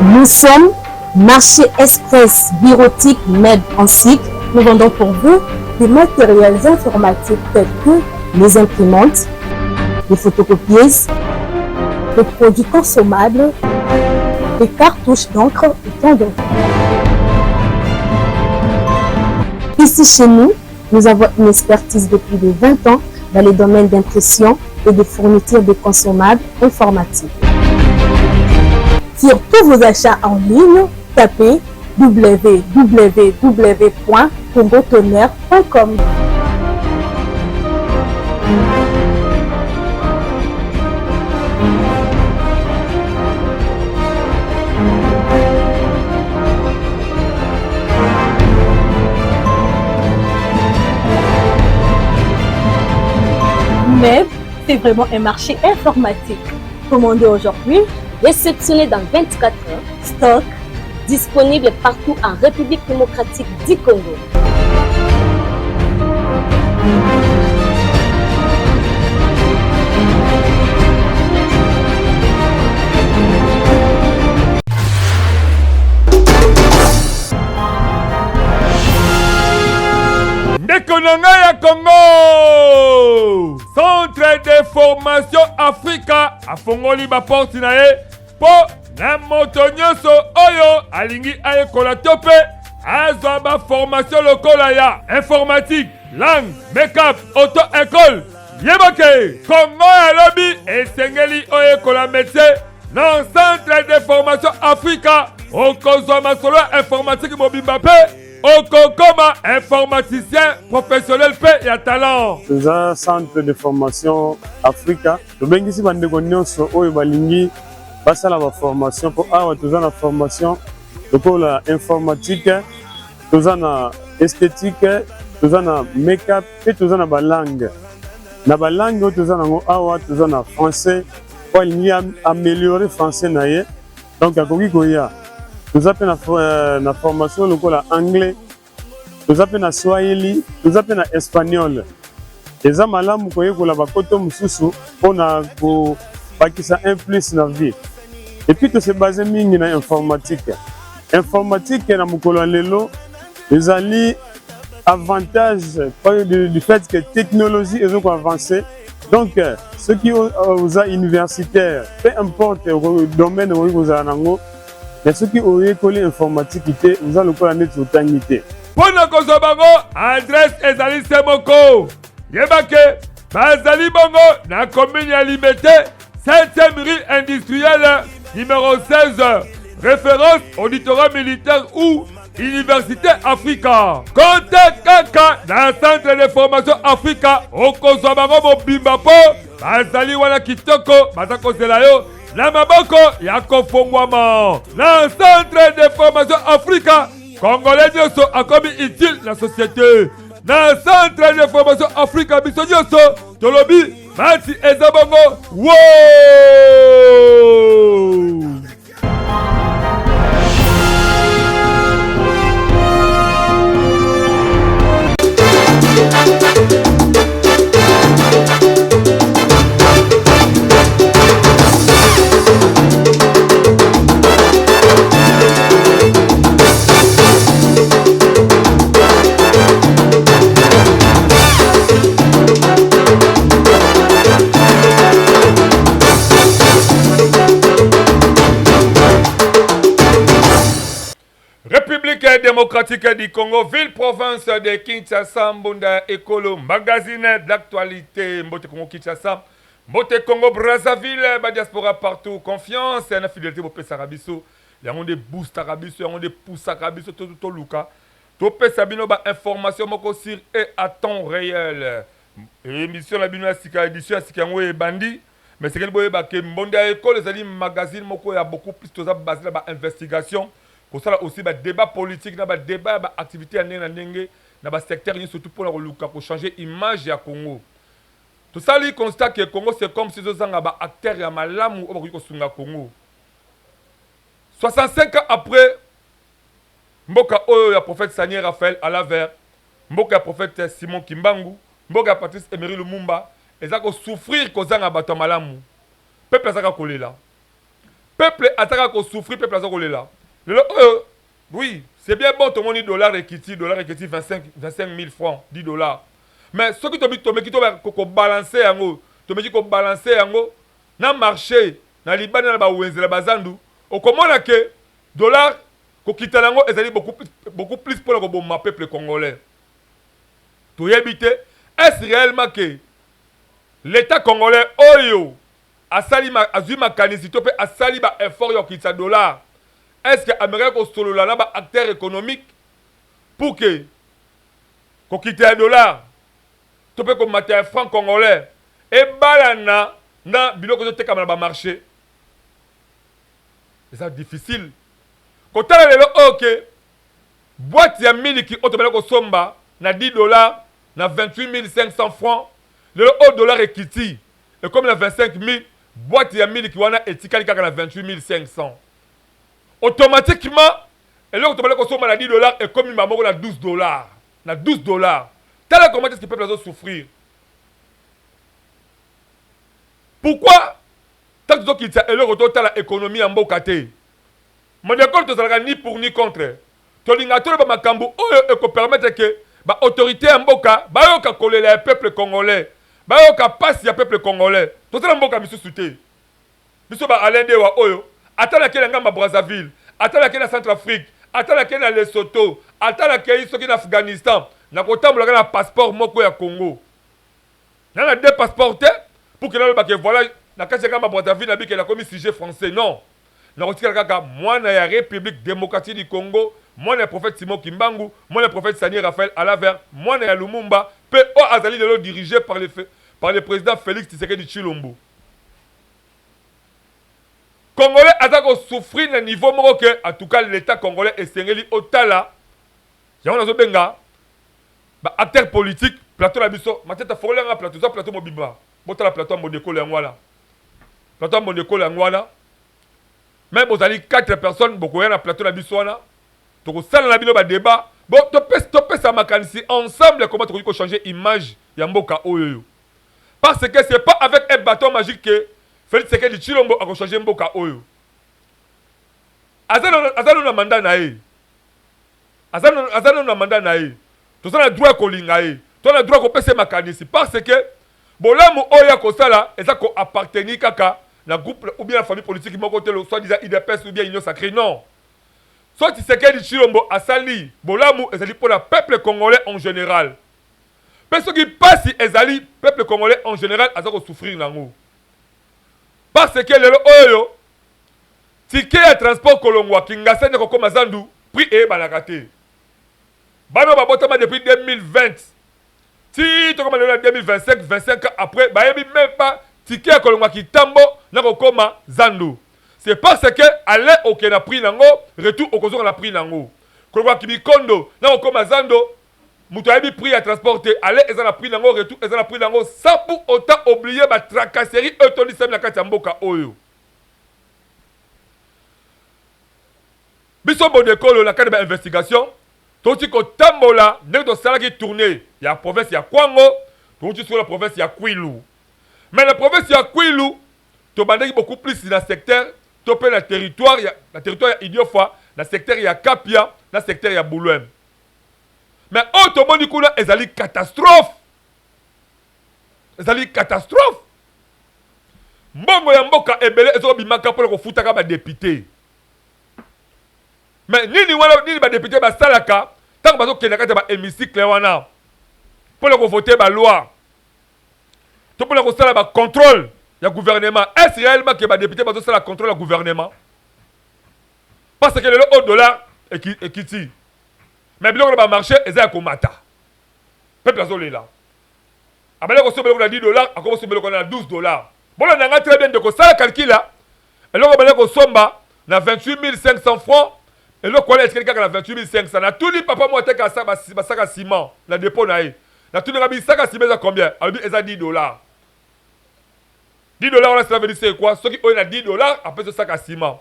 Nous sommes Marché Express Bureautique MEB en cycle. Nous vendons pour vous des matériels informatiques tels que les imprimantes, les photocopieuses, les produits consommables, les cartouches d'encre et tant d'autres. Ici chez nous, nous avons une expertise de plus de 20 ans dans les domaines d'impression et de fourniture de consommables informatiques. Sur tous vos achats en ligne, tapez www.congotonnerre.com. Mais c'est vraiment un marché informatique. Commandez aujourd'hui, réceptionné dans 24 heures, stock disponible partout en République démocratique du Congo. Konanga Congo, Centre de formation Africa afongoli ba porte na ye po na moto nyonso oyo alingi ayekola tope azwa ba formation lokola ya informatique, langue, make-up, auto-école. Yebake Congo alobi esengeli oyekola métier na Centre de formation Africa okozwa masolo informatique mobimba pe Okokoma, informaticien professionnel paix et à talent. C'est un centre de formation Africa. Le Bengisi Bandego Nyonso Oyo Balingi passe à la formation pour avoir toujours la formation pour la informatique, toujours la esthétique, toujours la make-up et toujours la langue. Na langue toujours na awa toujours na français pour améliorer français naie. Donc à Koya nous appelons la formation lokola anglais, nous appelons la swahili, nous appelons la espagnol. Les amalamu koyekola bakoto mususu pour na ko bakisa un plus na vie. Et puis tout se basé mingi na informatique. Informatique na mukolo lelo les ali avantage du fait que technologie est avancée. Donc ceux qui aux universitaires, peu importe le domaine où vous avez mais ceux qui ont école informatique, vous allez le net sur Tangité. Pour nous Kosobango, adresse Ezali Semoko. Yebake, Bazali Bongo, na commune ya Liberté, 7e rue industrielle, numéro 16. Référence auditorat militaire ou Université Africa. Contact Kaka, dans Centre de formation Africa, au Kosobango Mobimba Po, Bazali Wana Kitoko, Bazako Zelayo. Na maboko ya kofongwama na Centre de formation Africa Congolais nyonso akomi utile na société na Centre de formation Africa biso nyonso tolobi mati eza bongo wow! Démocratique du Congo, ville-province de Kinshasa, Mbunda Ekolo, magazine d'actualité, Mbote Congo Kinshasa, Mbote Congo Brazzaville, diaspora partout, confiance et la fidélité au Pessarabiso, il y a des boosts Arabiso, il y a des pouces Arabiso, tout Luka, tout Pessabino, information sur et à temps réel. Émission la bino Sika, édition Sika et Bandi, mais c'est que Mbunda Ekolo, les amis magazine, il y a beaucoup plus de basé sur l'investigation. Pour ça aussi, le débat politique, le débat, l'activité dans le secteur, surtout pour changer l'image du Congo. Tout ça, il constate que le Congo, c'est comme si les acteurs et malamu au Congo. 65 ans après, Mboka Oyo, le prophète Sanier Raphaël Alaver, Mboka prophète Simon Kimbangu, Mboka Patrice Emery Lumumba, ils ont souffrir qu'ils ont un malamu. Peuple a là. peuple ataka ko souffrir peuple aza kolela oui c'est bien bon tout le monde dollar et kiti 25 000 francs 10 dollars mais ce qui to balancer yango to meki ko balancer yango na marché na libana na ba wenzela bazandu okomona que dollar ko kitala yango ezali beaucoup plus pour le bon peuple congolais to yebite est réellement que l'état congolais oyo azui makanisi to pe asali ba effort yo kitsa dollar est-ce que Amérique ko solola na ba acteur économique pour que ko kitsa dollar to pe ko mater franc congolais et balana na biloko to teka na ba marché c'est difficile ko tala lelo OK boîte ya miliki otobela ko somba na 10 dollars na 28 500 francs le dollar est kiti et comme la 25 000 boîte ya miliki wana etikali kaka na 28 500 automatiquement et là otobela ko somba na 10 dollars et comme mamoko na 12 dollars na 12 dollars tala comment est-ce que peuple doit souffrir pourquoi tant que tu as le retour à l'économie en bokate mon école to sala ni pour ni contre to linga to ba makambo oyo e ko permettre que ba autorité en boka ba yo ka kolela peuple congolais ba yo ka passe ya peuple congolais to sala mboka biso souté biso ba alende wa oyo atala ke ngamba Brazzaville atala ke na Centrafrique atala ke na Lesotho atala ke iso ke na Afghanistan na kotambola na passeport moko ya Congo na deux passeports pour que na ba ke voilà na kase ngamba Brazzaville na bike na komi sujet français non na kotika kaka mwana ya République démocratique du Congo mwana ya prophète Simon Kimbangu mwana ya prophète Sani Raphaël Alaver mwana ya Lumumba pe o azali lelo dirigé par le président Félix Tshisekedi Tshilombo Congolais azako souffrir na niveau moko que en tout cas l'état congolais esengeli otala yango nazo benga ba acteur politique plateau la biso mateta fokolenga plateau za plateau mobimba botala plateau modeko le ngwala plateau modeko le ngwala même vous allez 4 personnes beaucoup na plateau la biso wana to ko sala na bino ba débat bon to pesa makanisi ensemble comment to ko changer image ya mboka oyo parce que c'est pas avec un bâton magique que Félix Tshisekedi Tshilombo a changer mboka oyo azalo na mandat na ye azalo na mandat na ye to sala droit ko linga ye to na droit ko pesa makanisi parce que bolamu oyo ko sala eza ko appartenir kaka na groupe ou bien la famille politique moko te soit disant IDPS ou bien Union Sacrée non soit Tshisekedi Tshilombo asali bolamu ezali pour le peuple congolais en général parce que passe ezali peuple congolais en général azako souffrir nango parce que lelo oyo ticket ya transport kolongwa kingasa ne kokoma zandu prix e banakate bano babotama depuis 2020 ti to comme le 2025 25 ans après bayebi même pas ticket kolongwa kitambo na kokoma zandu c'est parce que aller au na prix nango retour au kozo na prix nango kolongwa kibikondo na kokoma zando muto ayebi prix à transporter aller eza na prix nango retour eza na prix nango sans pour autant oublier ba tracasserie autorisée na kati ya mboka oyo biso bodekolo na kati ba investigation toti ko tambola ndenge to sala ki tourner ya province ya Kwango toti sur la province ya Kwilu mais la province ya Kwilu to bandeki beaucoup plus dans secteur to pe na territoire ya Idiofa na secteur ya Kapia na secteur ya Boulouem mais automoni kuna ezali catastrophe mbongo ya mboka ebele ezoko bimaka pour ko futaka ba député mais nini ba député ba salaka tant bazo kena kata ba hémicycle wana pour ko voter ba loi to pour ko sala ba contrôle ya gouvernement est réellement que ba député bazo sala contrôle ya gouvernement parce que le dollar et kiti mais biloko ba marché eza ko mata peuple azolela abale ko sobelo na 10 dollars akobo sobelo ko na 12 dollars bona nanga très bien de ko sala calcula eloko bale ko somba na 28 500 francs eloko ko est kaka na 28 500 na tout li papa moi te ka sa ba saka ciment na dépôt na ye na tout nga bi saka ciment za combien abi eza 10 dollars 10 dollars là ça veut dire c'est quoi ceux qui ont na 10 dollars après ce saka ciment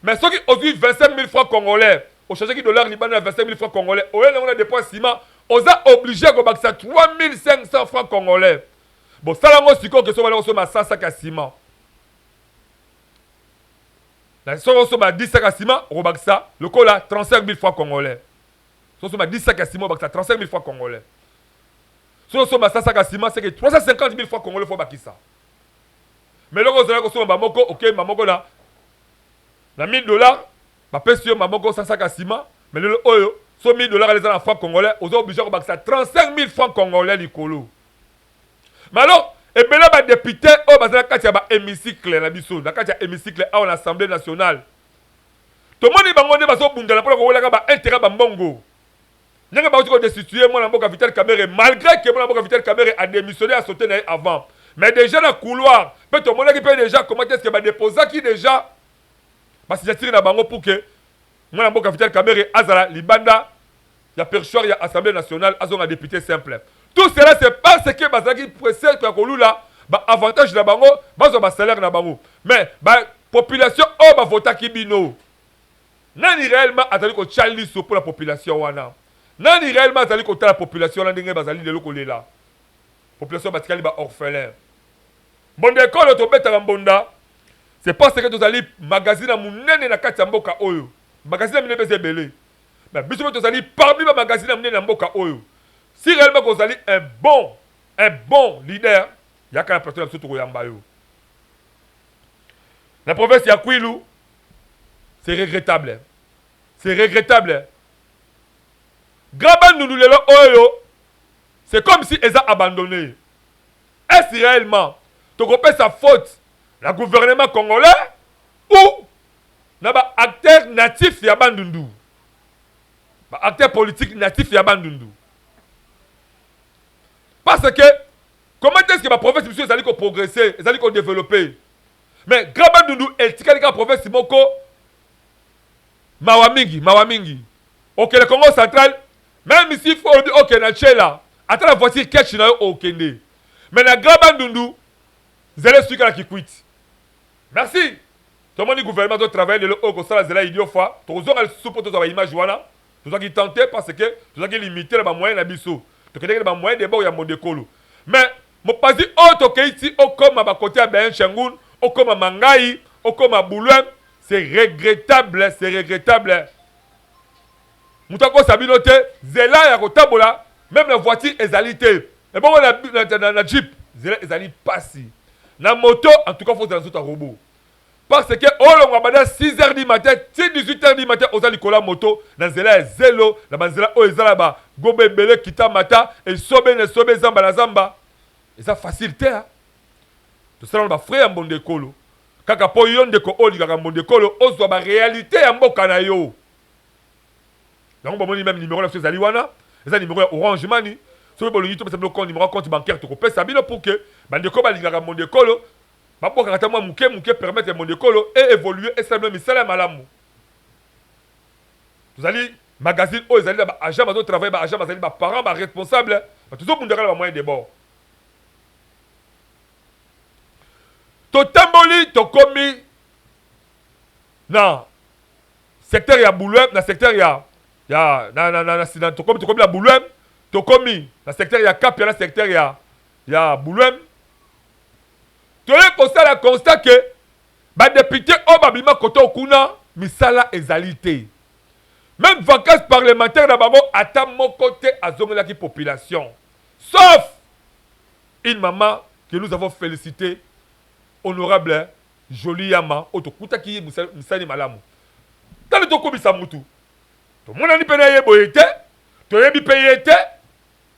mais ceux qui ont 25 000 francs congolais au changer qui dollar libanais à 25 000 francs congolais on a des points ciment on a obligé à bakisa 3 500 francs congolais bon ça là moi si quoi que soit là on se met 100 sacs à ciment La soso ba 10 sacs à ciment, robaksa, le cola 35 000 francs congolais. Soso ba 10 sacs à ciment, robaksa 35 000 francs congolais. Soso ba 100 sacs à ciment, c'est que 350 000 francs congolais faut bakisa. Mais là, vous avez ba moko, ok, mamoko na 1000 $, ba pesio mamoko 100 sacs à ciment, mais le oyo, so 1000 $ les en francs congolais, vous êtes obligé de bakisa 35 000 francs congolais likolo. Mais alors, et bien là, les députés, oh, bah, c'est un hémicycle, la biso, la hémicycle à l'Assemblée nationale. Tout le monde est bangoné, bah, so bunda, la pour qu'on a intérêt à Mbongo. N'y a pas de destituer, moi, la Vital Kamere, malgré que moi, la Vital Kamere a démissionné, a sauté avant. Mais déjà, dans le couloir, peut-être tout le monde qui peut déjà, comment est-ce qu'il va déposer qui déjà, parce que j'ai tiré la bango pour que, moi, la Vital Kamere, Azala, Libanda, il y a perchoir, il y a Assemblée nationale, Azon a député simple. Tout cela, c'est parce que Bazaki précède que Kolula, avantage na bango, bazo salaire na bango. Mais population oh vota kibino. Nani réellement atali ko chali so pour la population wana. Nani réellement atali ko ta la population la ndenge bazali de loko lela. Population batikali ba orphelin. Bonde école to beta mbonda. C'est parce que tu allez magazine munene na kati ya mboka oyo. Magazine munene beze belé. Mais biso to allez parmi ba magazine munene na mboka oyo. Si réellement vous allez un bon leader, il y a qu'à la personne qui est la province de Kwilu, c'est regrettable. C'est regrettable. Graban nous lelo oyo, c'est comme si ils ont abandonné. Est-ce réellement tu repères sa faute, le gouvernement congolais ou n'aba acteur natif yabandundu, acteur politique natif yabandundu? Parce que, comment est-ce que ma province, monsieur, ils allaient progresser, ils allaient développer? Mais, Grabandundu, elle tika la province, Moko, Mawamingi. Ok, le Congo central, même ici, il faut dire, ok, Nachela, attends la voiture, catch, na au Kende. Mais, la Grabandundu, vous allez suivre qui quitte. Merci. Tout le monde du gouvernement doit travailler, le haut, ça, là, idiot, fois. Tout le monde supporte l'image, voilà. Tout le monde qui tentait parce que, tout le monde qui limité, les moyens, la biseau. Donc, il y a des moyens de bon, il y a mon décolo. Mais, mon pas dit, oh, ok, ici, oh, comme à côté à Ben Chengoun, oh, comme à Mangaï, oh, comme à Bouloum, c'est regrettable, c'est regrettable. Moutako Sabinote, Zela, ya Rotabola, même la voiture est alité. Et bon, la Jeep, Zela, est allée passer. La moto, en tout cas, il faut dans un robot. Parce que, oh, on va 6 h du matin, 18 h du matin, on a Nicolas moto, dans Zela, Zelo, la Banzela, oh, Zalaba, Gobe Bele, Kita Mata, et Sobe, Zamba, la Zamba. Et ça facilité, hein. Tout ça, on va frère en bon décolo. Kaka po yon de ko oli kaka bon décolo, on soit ma réalité en mboka na yo. Donc, on va même numéro là, c'est Zaliwana, c'est numéro Orange Money. Si vous voulez, vous avez numéro compte bancaire, tu peux ça bien pour que, bandeko, balinga mon décolo. Pour que moi mouké permettre mon décolo et évoluer et ça même ça malamu. Vous allez magazine oh ils allez agent de travail agent allez parents responsable toujours pour ndaka moyen de bord. To tamboli to komi non secteur ya Bouloum na secteur ya na to komi la Bouloum to komi na secteur ya Cap na secteur ya Bouloum. Tu as constat que les députés ont babima koto kuna misala ezalité. Même vacances parlementaires d'abord à mon côté à la population. Sauf une maman que nous avons félicité, honorable Jolie Yama, Otokuta qui est Moussani Malamu. Dans le toko bisamutu. Tout le monde a dit que tu boyete, tu as dit payete,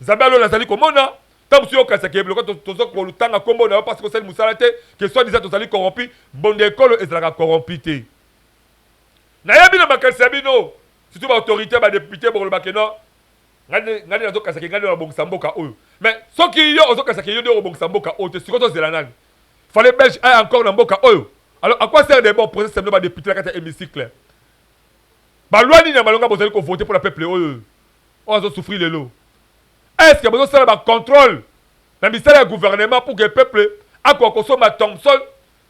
Zabalo Lazali Komona. Tant que tu as dit que tu as combo parce que c'est le moussalate que soit disant tu as corrompu, bon d'école et ça corrompu. Naya bino makasabino, si tu as autorité ba député pour le bakeno, ngani nazo kasaki ngani na bongsamboka oyo. Mais ceux qui yo ozo kasaki yo de bongsamboka oyo, c'est quoi ça là? Fallait belge encore na mboka oyo. Alors à quoi sert des bons procès c'est ba député la kata hémicycle? Ba loi ni na malonga bozali ko voter pour le peuple oyo. On va souffrir les lots. Est-ce que vous avez un contrôle dans le ministère du gouvernement pour que le peuple a quoi consomme à Thompson?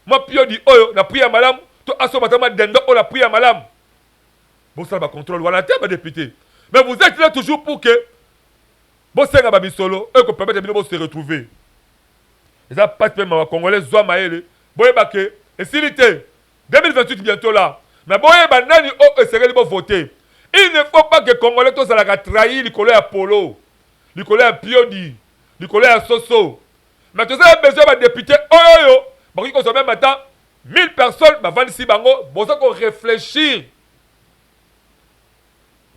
Moi, pio dit, oh, la prière madame, tu as son matin, dendo, oh, la prière madame. Vous avez un contrôle, voilà, t'es député. Mais vous êtes là toujours pour que vous soyez un solo, et que vous permettez de se retrouver. Et ça passe même à Congolais, Zoa Maële, vous voyez que, et s'il était, 2028 bientôt là. Mais bon, banani oh serait libre voter. Il ne faut pas que les Congolais tous à la trahir les collègues Apollo, les collègues Piodi, les collègues Soso. Mais tous avez besoin de députés oh yo. Parce qu'on se met maintenant 1000 personnes, bah 26 bango, bon ça qu'on réfléchir.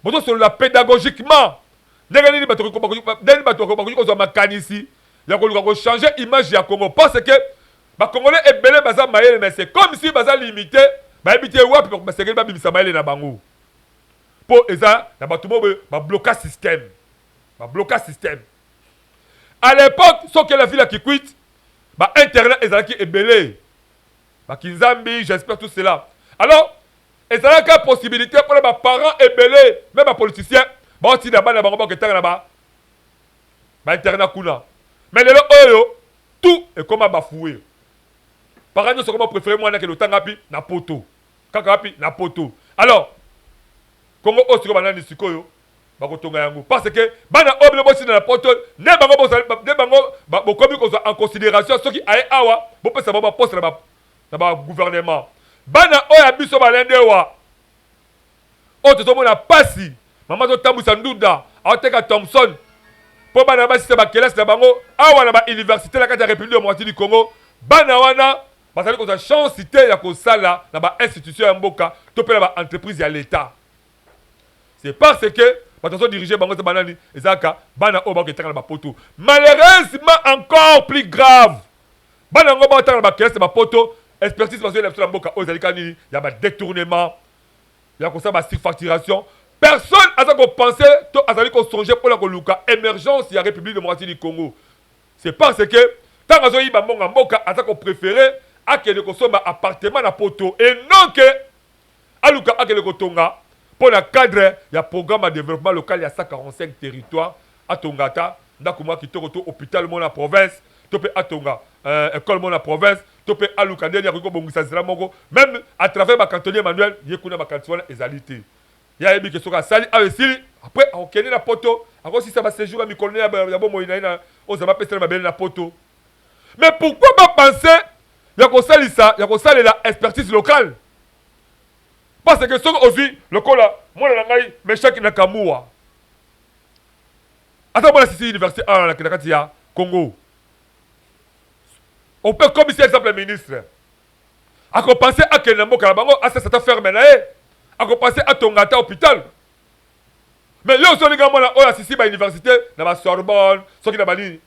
Bon ça sur la pédagogiquement. Dès ici, il y a changer l'image du Congo. Parce que les Congolais est belé, mais c'est comme si ils limité, pour ça, il y a un blocage système. À l'époque, ce que la ville qui quitte, Internet est belé. Kinzambi, j'espère tout cela. Alors, il y a une possibilité pour les parents et belé, même les politiciens. Bon, si d'abord, Internet kuna. Mais les oyo, tout est comme bafoué. Par exemple, c'est comme préféré moi que le temps rapi na poto. Kakapi na poto. Alors, Congo aussi comme banani sikoyo, bakotonga yango parce que bana oblo bosi na poto, ne bango komi ko en considération ceux qui aye awa, bo pesa ba poste na ba gouvernement. Bana oya biso balende wa. O to mona pasi. Maman to tambusa nduda, ateka Thompson. Pour bana ba système kelas na bango, awa na ba université la kata République démocratique du Congo, bana wana basali ko za chance cité ya ko sala na ba institution ya mboka, to pe na ba entreprise ya l'état. C'est parce que attention diriger bango banani ezaka bana o ba ko tanga na ba poto. Malheureusement encore plus grave. Bana ngo ba tanga na ba kelas na ba poto, expertise parce que la mboka o zali kanini, ya ba détournement, ya ko sa ba surfacturation. Personne n'a pensé, n'a songé pour la émergence de la République démocratique du Congo. C'est parce que, tant que vous avez préféré, à que vous avez un appartement à Poto, et non que, à Luka, à que vous avez pour le cadre, il y a un programme de développement local, il y a 145 territoires, à Tongata, d'accord, qui est hôpital, mon la province, topé à Tonga, école, mon la province, topé à Luka, même à travers ma cantonnier Emmanuel, il y a un cantonnier égalité. Il y a des gens qui sali après on connaît la poto encore si ça va séjour à mi colonel ya bon moïna on ça va passer la poto. Mais pourquoi pas penser il y a qu'on sali ça il y a qu'on sali la expertise locale parce que ce qu'on vit le cola moi la ngai Meshaki Nakamura attends moi la CC université à la Kinakatia Congo on peut comme ici exemple le ministre à qu'on penser à Kenambo Kalabango à ça ferme là à passer à Tongata hôpital. Mais là, on les gars, on a ici à l'université, dans la Sorbonne, ceux qui ont une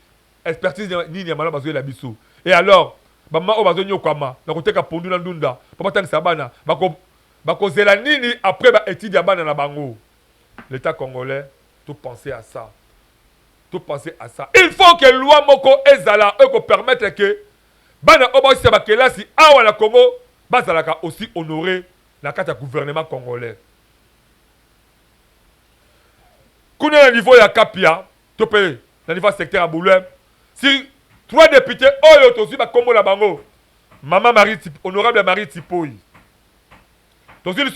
expertise, ni malheur besoin la biso. Et alors, maman on besoin nyokama, na côté ka pondu na ndunda, papa tang sabana, bako zela nini après ba étude ya bana na bango. L'État congolais, tout penser à ça. Tout penser à ça. Il faut que loi moko ezala eko permettre que bana oba si ba kelasi awa na Congo, bazalaka aussi honorer la carte du gouvernement congolais. Quand on est au niveau de Kapia, au niveau secteur à Boulem, si 3 députés, oh, aussi, comme la bango, Maman Marie, honorable Marie Tipoui. Donc, il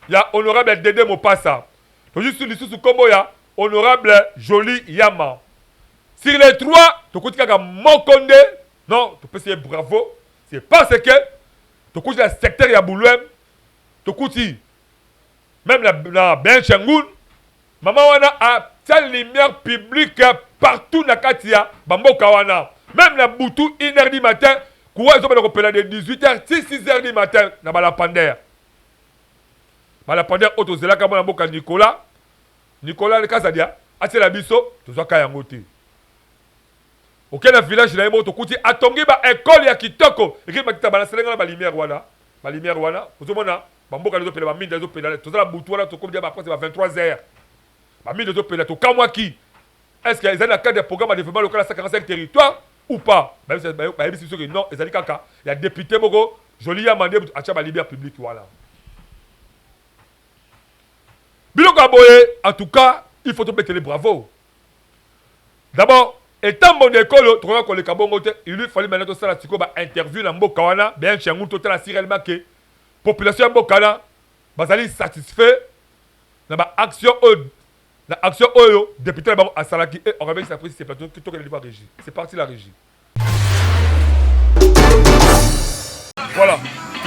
y a honorable Dédé Mopassa. Donc, il y a comme honorable Jolie Yama. Sur les 3, tu as Mokonde, non, tu peux dire bravo. C'est parce que tu as le secteur à Boulem. Tokuti, même la Ben Chengoun, maman wana a telle lumière publique partout na Katia, Bamboka wana. Même la Boutou, 1h du matin, quoi ils ont de 18h, 6h du matin, na Balapander. Balapander, Otozela, Kamon Mboka Nicolas, le Kazadia, Ati la Bisso, Tozoka Yangote. Ok, le village, là, Tokuti, a tongi ba école ya Kitoko, et qui m'a dit, Balaselenga, la lumière wana, la lumière wana, vous avez Bamboka les opéra, mine des opéra, tout ça la boutou là, tout comme dire après c'est 23h. Mine des opéra, tout comme moi qui. Est-ce qu'il y a un cadre de programme de développement local à 145 territoires ou pas? Même si c'est sûr que non, il y a député Mogo, Joli Amandé, à Tchaba Libère public, voilà. Biloko Aboye, en tout cas, il faut te mettre les bravos. D'abord, étant mon école, tu vois qu'on les Kabongo, il lui fallait maintenant ça la interview dans Mbokawana, bien chez nous, total à Cyril Maké. Population Mbokana, bazali satisfait dans la action oyo député à Salaki et on réveille sa prise c'est plateau qui toque le régie. C'est parti la régie. Voilà.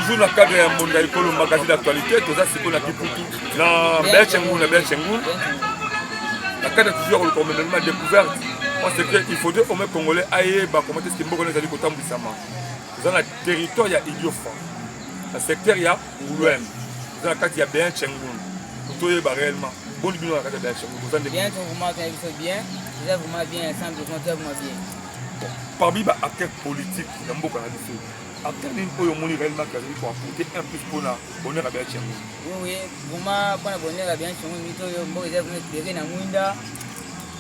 toujours dans le cadre de Mbonda Ekolo magazine d'actualité, tout ça c'est qu'on a Kiputu. Dans Belchengoun, dans Belchengoun. La cadre de toujours le même découverte. Parce qu'il faudrait au moins Congolais aillent comment est-ce que Mbonda les alliés côté Mbissama. Dans le territoire, il y a Idiofa. Dans le secteur, il y a Oulouem. Dans la carte, il y a Belchengoun. Tout est réellement. Bon, il y a la carte de Belchengoun. Bien, vraiment bien. Déjà vraiment bien, ensemble, vraiment bien. Parmi les acteurs politiques, il y a beaucoup de choses. Acteurs qui ont réellement pour apporter un plus pour la bonheur à Belchengoun. Oui, vraiment, pour la bonheur à Belchengoun, il y a vraiment éclairé dans le monde.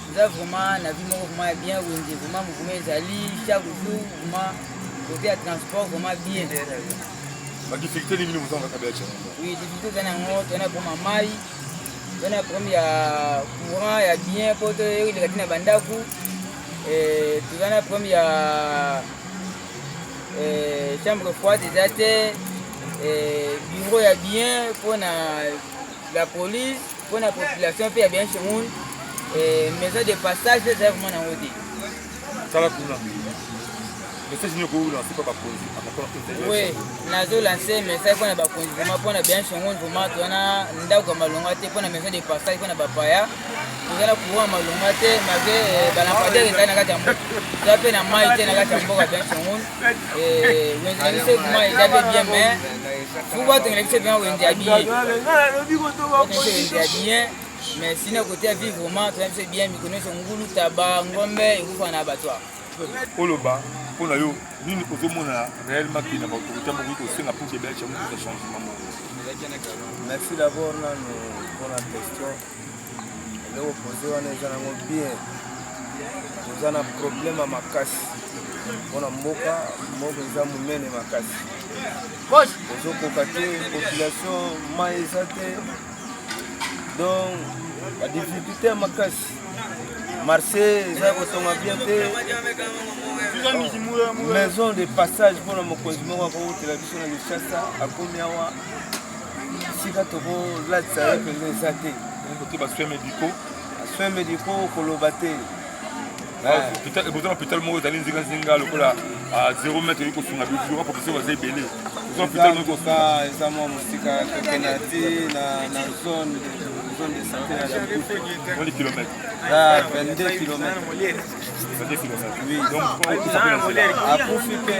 Nous avons vraiment la vie vraiment bien, vraiment, vous allez chaque jour, vraiment, côté transport, vraiment bien. La difficulté est venue vous en faire. Oui, la difficulté est on a pour ma maille, on a pour le courant, il y a bien pour les gâteaux à Bandakou, et tout on a pour chambre froide des athées, bureau il y a bien pour la police, pour la population, puis il y a bien chez nous, maison de passage, c'est vraiment en haut. Ça va pour là. Mais c'est une chose là, c'est pas pour oui, nazo lancé message pour na ba vraiment pour na bien chongo vraiment tona ndako malonga te pour na maison de passage pour na bapaya ngala kuwa malonga te mave balampade ngana kati ya mboka zape na mai te na kati ya mboka bien chongo wenzi c'est comment il avait bien mais faut voir que c'est bien wenzi habillé bien mais sinon côté vie vraiment c'est bien mi connaît son ngulu taba ngombe ikufa na abattoir Oloba pour nous, nous pouvons réellement qu'il y a l'autorité pour que Belchengoun puisse changer. Merci d'abord pour la question. Nous posons bien. Nous avons un problème à ma casse. On a Moka, nous avons mené ma casse. Nous avons la population maïsate. Donc, la difficulté à ma casse. Marseille, bien maison de passage pour le consumer de télévision de Chassa à Komiawa. Si tu as là, tu as des soins médicaux, Kolobate. Peut-être moi, vous allez dire à 0 mètre, il faut que vous professeur va belé. Zone de santé à des kilomètres. 22 kilomètres. 22 kilomètres. Oui. Donc, à profiter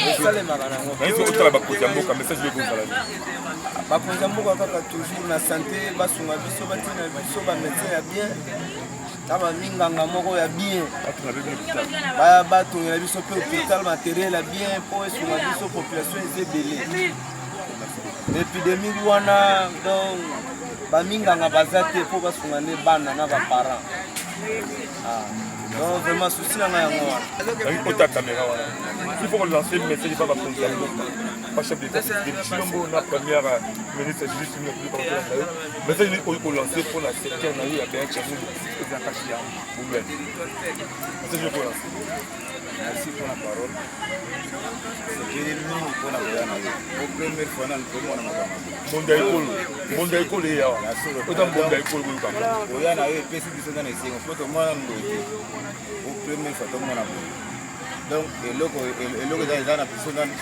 il faut que tu message de toujours la santé, basunga biso batina biso ba médecin bien. Kaba minganga moko ya bien. Ba batongela biso pe hôpital matériel ya bien pour sunga biso population ezebele. L'épidémie wana donc baminganga bazate po basungane bana na baparents. Donc vraiment souci na yango wana. Caméra wana. Il faut lancer le message pas pas chef d'État de Chilombo la première ministre juste une plus mais c'est pour lancer pour la secteur na ya bien changer de Zakashia problème. C'est je pour lancer. Merci pour la parole. C'est que mini pour la boyana. Au premier fois na ntomo na makama. Mbonda Ekolo ya. Autant Mbonda Ekolo ko kama. Boyana e pesi biso na esengo poto mwana ndoki. Au premier fois tomo na boyana. Donc, les gens ont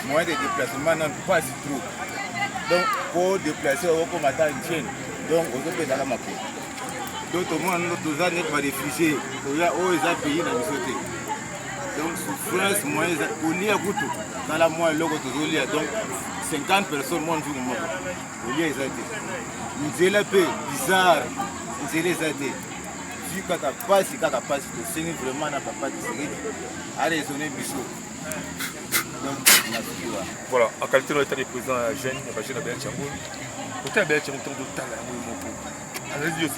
moyen de déplacement pas si trop. Donc, pour déplacer, on va matin une chaîne. Donc, on peut dans la map. Donc, tout le monde a des réfugiés. Il y a des pays dans le côté. Donc, souffrance, moyen, on y a beaucoup. Dans la moyenne, donc 50 personnes, moi, je vous montre. Il y a des athées. Nous avons bizarre. Nous avons des athées. Vu que tu as capacité, c'est vraiment n'a pas de série. Allez, on est bichot. Voilà, en qualité de l'état des présidents jeunes, il y a des Belchengoun. Côté Belchengoun, il y a des talents. Alors, je dis que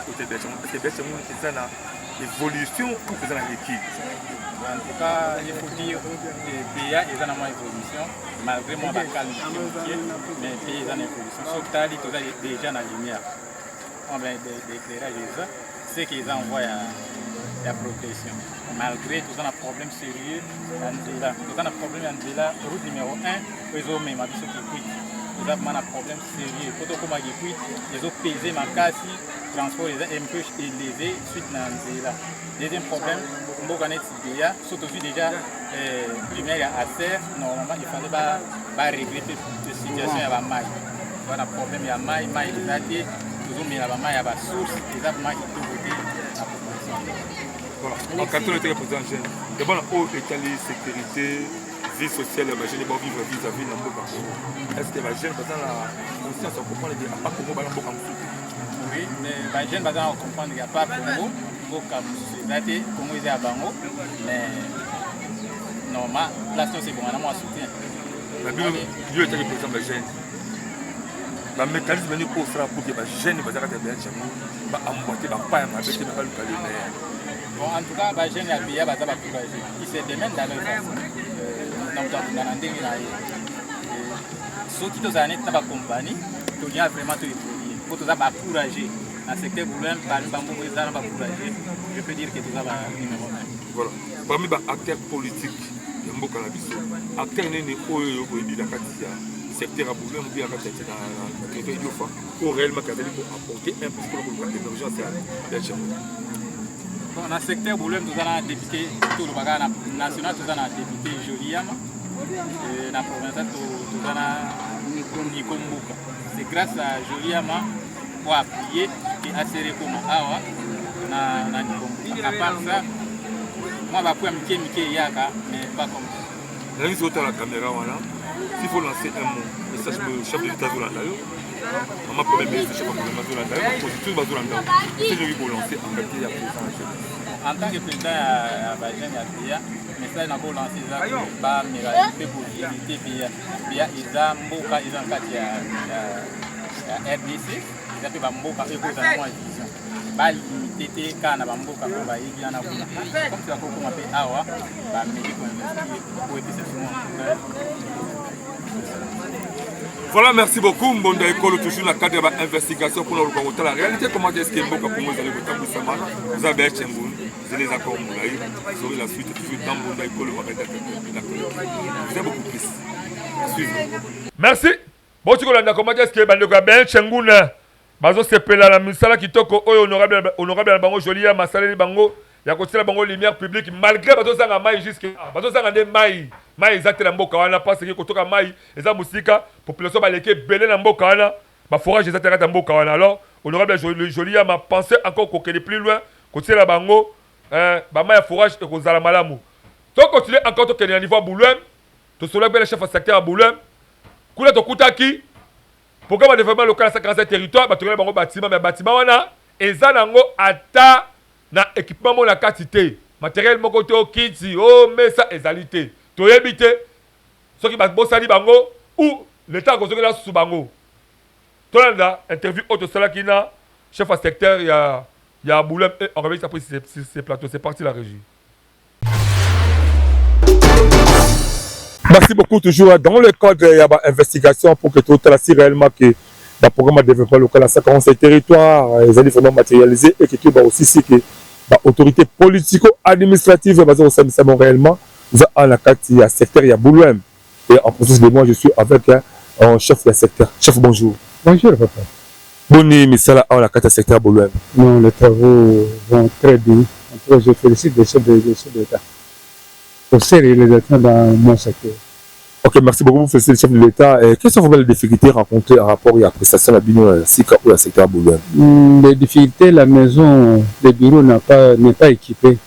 côté Belchengoun, parce que Belchengoun est une évolution ou c'est une équipe. En tout cas, il faut dire que les pays sont en évolution, malgré mon calme, mais les pays sont en évolution. Sauf que tu as déjà dans la lumière. D'éclairage, c'est qu'ils envoient la progression. Malgré tout ça, un problème sérieux, tout ça, un problème en la route numéro 1, ils ont même habitué qui quitte. toza vraiment na problème sérieux poto koma kikuit ezopese makasi transport eza un peu élevé suite na nzela. Deuxième problème mboka neti beya so tozwi déjà lumière ya acer normalement il fallait barégler situation ya bamai wana problème ya mai eza te tozomela bamai ya basource eza vraiment kitoko te na population. Voilà, en canton était président jeune. Et bon, la haute sécurité, vie sociale, les jeunes vont vivre vis-à-vis de Mboka. Est-ce que les jeunes ont la conscience de comprendre qu'il n'y a pas Congo dans Mboka? Oui, mais les jeunes vont comprendre qu'il n'y a pas Congo. Mboka, c'est Congo est à Bango. Mais normalement, la situation c'est bon, on a moins soutien. Mais Dieu était le président des jeunes. Le mécanisme est pour faire pour que les jeunes soient bien chez nous. Emboîter, pas embêter, pas le caler. Bon, en tout cas, les jeunes à Bia, ils se démènent dans leur façon. Ceux qui ont des compagnie, ils ont vraiment tout évolué. Il faut encourager. Dans le secteur problème, je peux dire que tout ça va numéro 1. Voilà. Parmi les acteurs politiques, il y a beaucoup d'acteurs. Acteurs qui secteur à problème ou bien dans le territoire pour réellement apporter un peu de l'émergence dans le secteur problème, nous avons député tout le bagage national, nous avons député Joliama et dans la province nous avons Nikombuka. C'est grâce à Joliama pour appuyer et assurer comme Awa dans Nikombuka. À part ça, moi je vais Miké Yaka, mais pas comme ça. Là, nous sommes à la caméra, voilà. S'il faut lancer un message au chef de l'État Zolandayo, ma première ministre, chef de l'État Zolandayo, tout va Zolandayo. C'est lui qui lancer en qualité de président. En tant que président à Bajen Yabia, le message n'a pas lancé ça pour pas m'éradiquer pour l'unité Bia. Ils ont Mboka, ils ont RDC, ils ont fait Mboka et pour ça, moi, ils ont limité quand on a Mboka pour va y aller. Comme ça, comme on appelle Awa, bah, mais pour éviter ce moment. Voilà, merci beaucoup. Mbonda Ekolo, toujours dans le cadre de l'investigation pour le la réalité. Comment est-ce que Mboka pour vous allez voter pour ça? Vous avez un Tchengoun, vous avez les accords Moulaï, vous aurez la suite toujours dans Mbonda Ekolo. Vous avez beaucoup plus. Suivez. Merci. Bon, tu connais comment est-ce que Bandeko a bien Tchengoun? Bazo sepela la misala kitoko oyo honorable Bango Jolia Masaleli Bango. Il y a continué Bango lumière publique malgré bazo sanga mai jusque bazo sanga de mai exact na mboka wana parce que kotoka mai eza musika population baleke belé na mboka wana ba forage exact na mboka wana. Alors honorable Jolia m'a pensé encore kokeli plus loin continuer la Bango ba mai forage et kozala malamu. To continuer encore to kenya niveau Boulem to solo le chef de secteur à Boulem kula to kutaki programme de développement local à 57 territoires batongela bango bâtiment mais bâtiment wana eza nango ata na équipement mo la quantité matériel moko to kiti mais ça ezalité to yebité soki ba bosali bango ou l'état kozongela sous bango to landa interview auto sala kina chef de secteur ya Boulem et on revient après ces plateaux. C'est parti la régie. Merci beaucoup. Toujours dans le cadre de l'investigation pour que tout le réellement que le programme de développement local à 57 territoires, les alliés vraiment matérialisés et que tout aussi c'est que l'autorité politico-administrative basée au sein réellement, nous avons la carte il y a secteur, il y a Boulem. Et en processus de moi, je suis avec un chef de secteur. Chef, bonjour. Bonjour, papa. Bonjour, Missala, la carte secteur Boulem. Non, les travaux vont très bien. En tout cas, je félicite les chefs de l'État. Pour ces réalisations dans mon secteur. Ok, merci beaucoup. Vous félicitez le chef de l'État. Quelles sont les difficultés rencontrées en rapport à la prestation de la Bino Sika ou la secteur Boulem? Les difficultés, la maison, le bureau n'est pas équipé.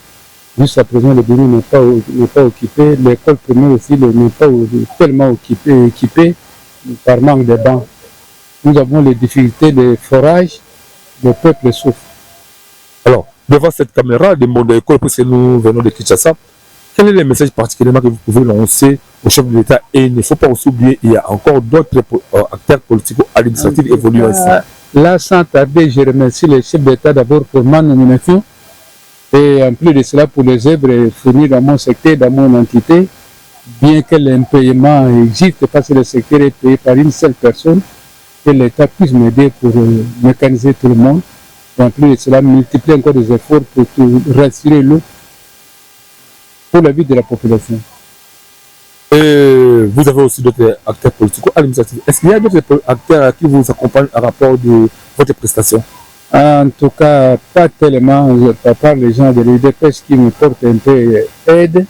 Jusqu'à présent, le bureau n'est pas occupé. L'école primaire aussi n'est pas tellement équipée par manque de bancs. Nous avons les difficultés de forage, le peuple souffre. Alors, devant cette caméra de Mbonda Ekolo, puisque nous venons de Kinshasa, quel est le message particulièrement que vous pouvez lancer au chef de l'État? Et il ne faut pas aussi oublier, il y a encore d'autres acteurs politico-administratifs évoluant ici. Là, sans tarder, je remercie le chef d'État d'abord pour ma nomination. Et en plus de cela, pour les œuvres fournies dans mon secteur, dans mon entité, bien que l'impayement existe, parce que le secteur est payé par une seule personne, que l'État puisse m'aider pour mécaniser tout le monde. Et en plus de cela, multiplier encore des efforts pour rassurer l'eau pour la vie de la population. Et vous avez aussi d'autres acteurs politiques administratifs. Est-ce qu'il y a d'autres acteurs qui vous accompagnent à rapport de votre prestation? En tout cas, pas tellement, à part les gens de l'UDPS qui me portent un peu aide.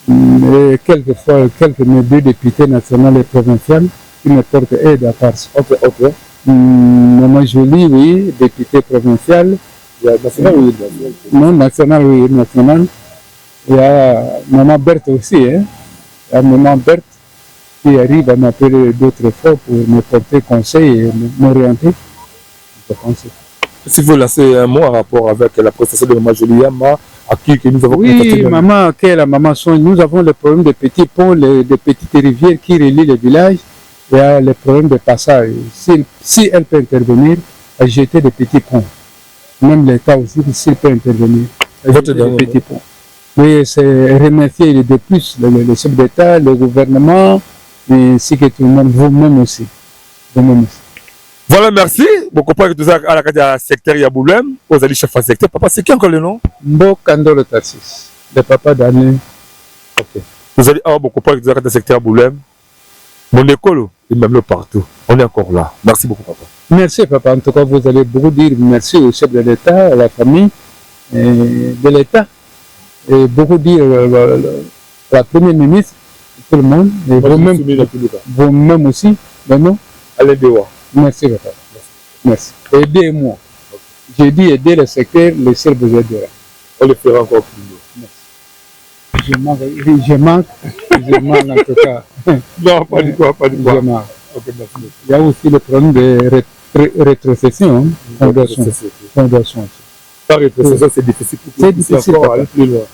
Et quelquefois, mes deux députés nationaux et provinciaux qui me portent aide à part ça. Ok. Maman Jolie, oui, député provincial. National, oui. Non, national, oui, national. Il y a Maman Berthe aussi, hein. Il y a Maman Berthe qui arrive à m'appeler d'autres fois pour me porter conseil et m'orienter. Je pense. Si vous lancez un mot en rapport avec la prestation de Maman Joliama, à qui que nous avons oui, maman, quelle maman soigne. Nous avons le problème des petits ponts, des petites rivières qui relient les villages. Il y a le problème de passage. Si elle peut intervenir, à jeter des petits ponts. Même l'État aussi, s'il peut intervenir, à jeter des petits ponts. Mais c'est remercier de plus le chef d'État, le gouvernement, ainsi que tout le monde, vous-même aussi. Voilà, merci. Bon, compagnie que tout ça à la carte secteur Yaboulem, vous allez chef de secteur. Papa, c'est qui encore le nom? Mbokando Tarsis, le papa d'année. Ok. Vous allez avoir beaucoup de carte secteur Yaboulem. Mon école, et même le partout. On est encore là. Merci beaucoup, papa. Merci, papa. En tout cas, vous allez beaucoup dire merci au chef de l'État, à la famille de l'État. Et beaucoup dire la première ministre, tout le monde. Et vous-même aussi. Vraiment. Allez, Dewa. Merci, papa. Merci. Aidez-moi. J'ai dit aider le secteur, le ciel vous aidera. On le fera encore plus mieux. Merci. Je manque en tout cas. Non, pas du tout, pas du tout. Okay, il y a aussi le problème de rétrocession. Fondation. La rétrocession, c'est difficile. C'est difficile. Aller plus loin.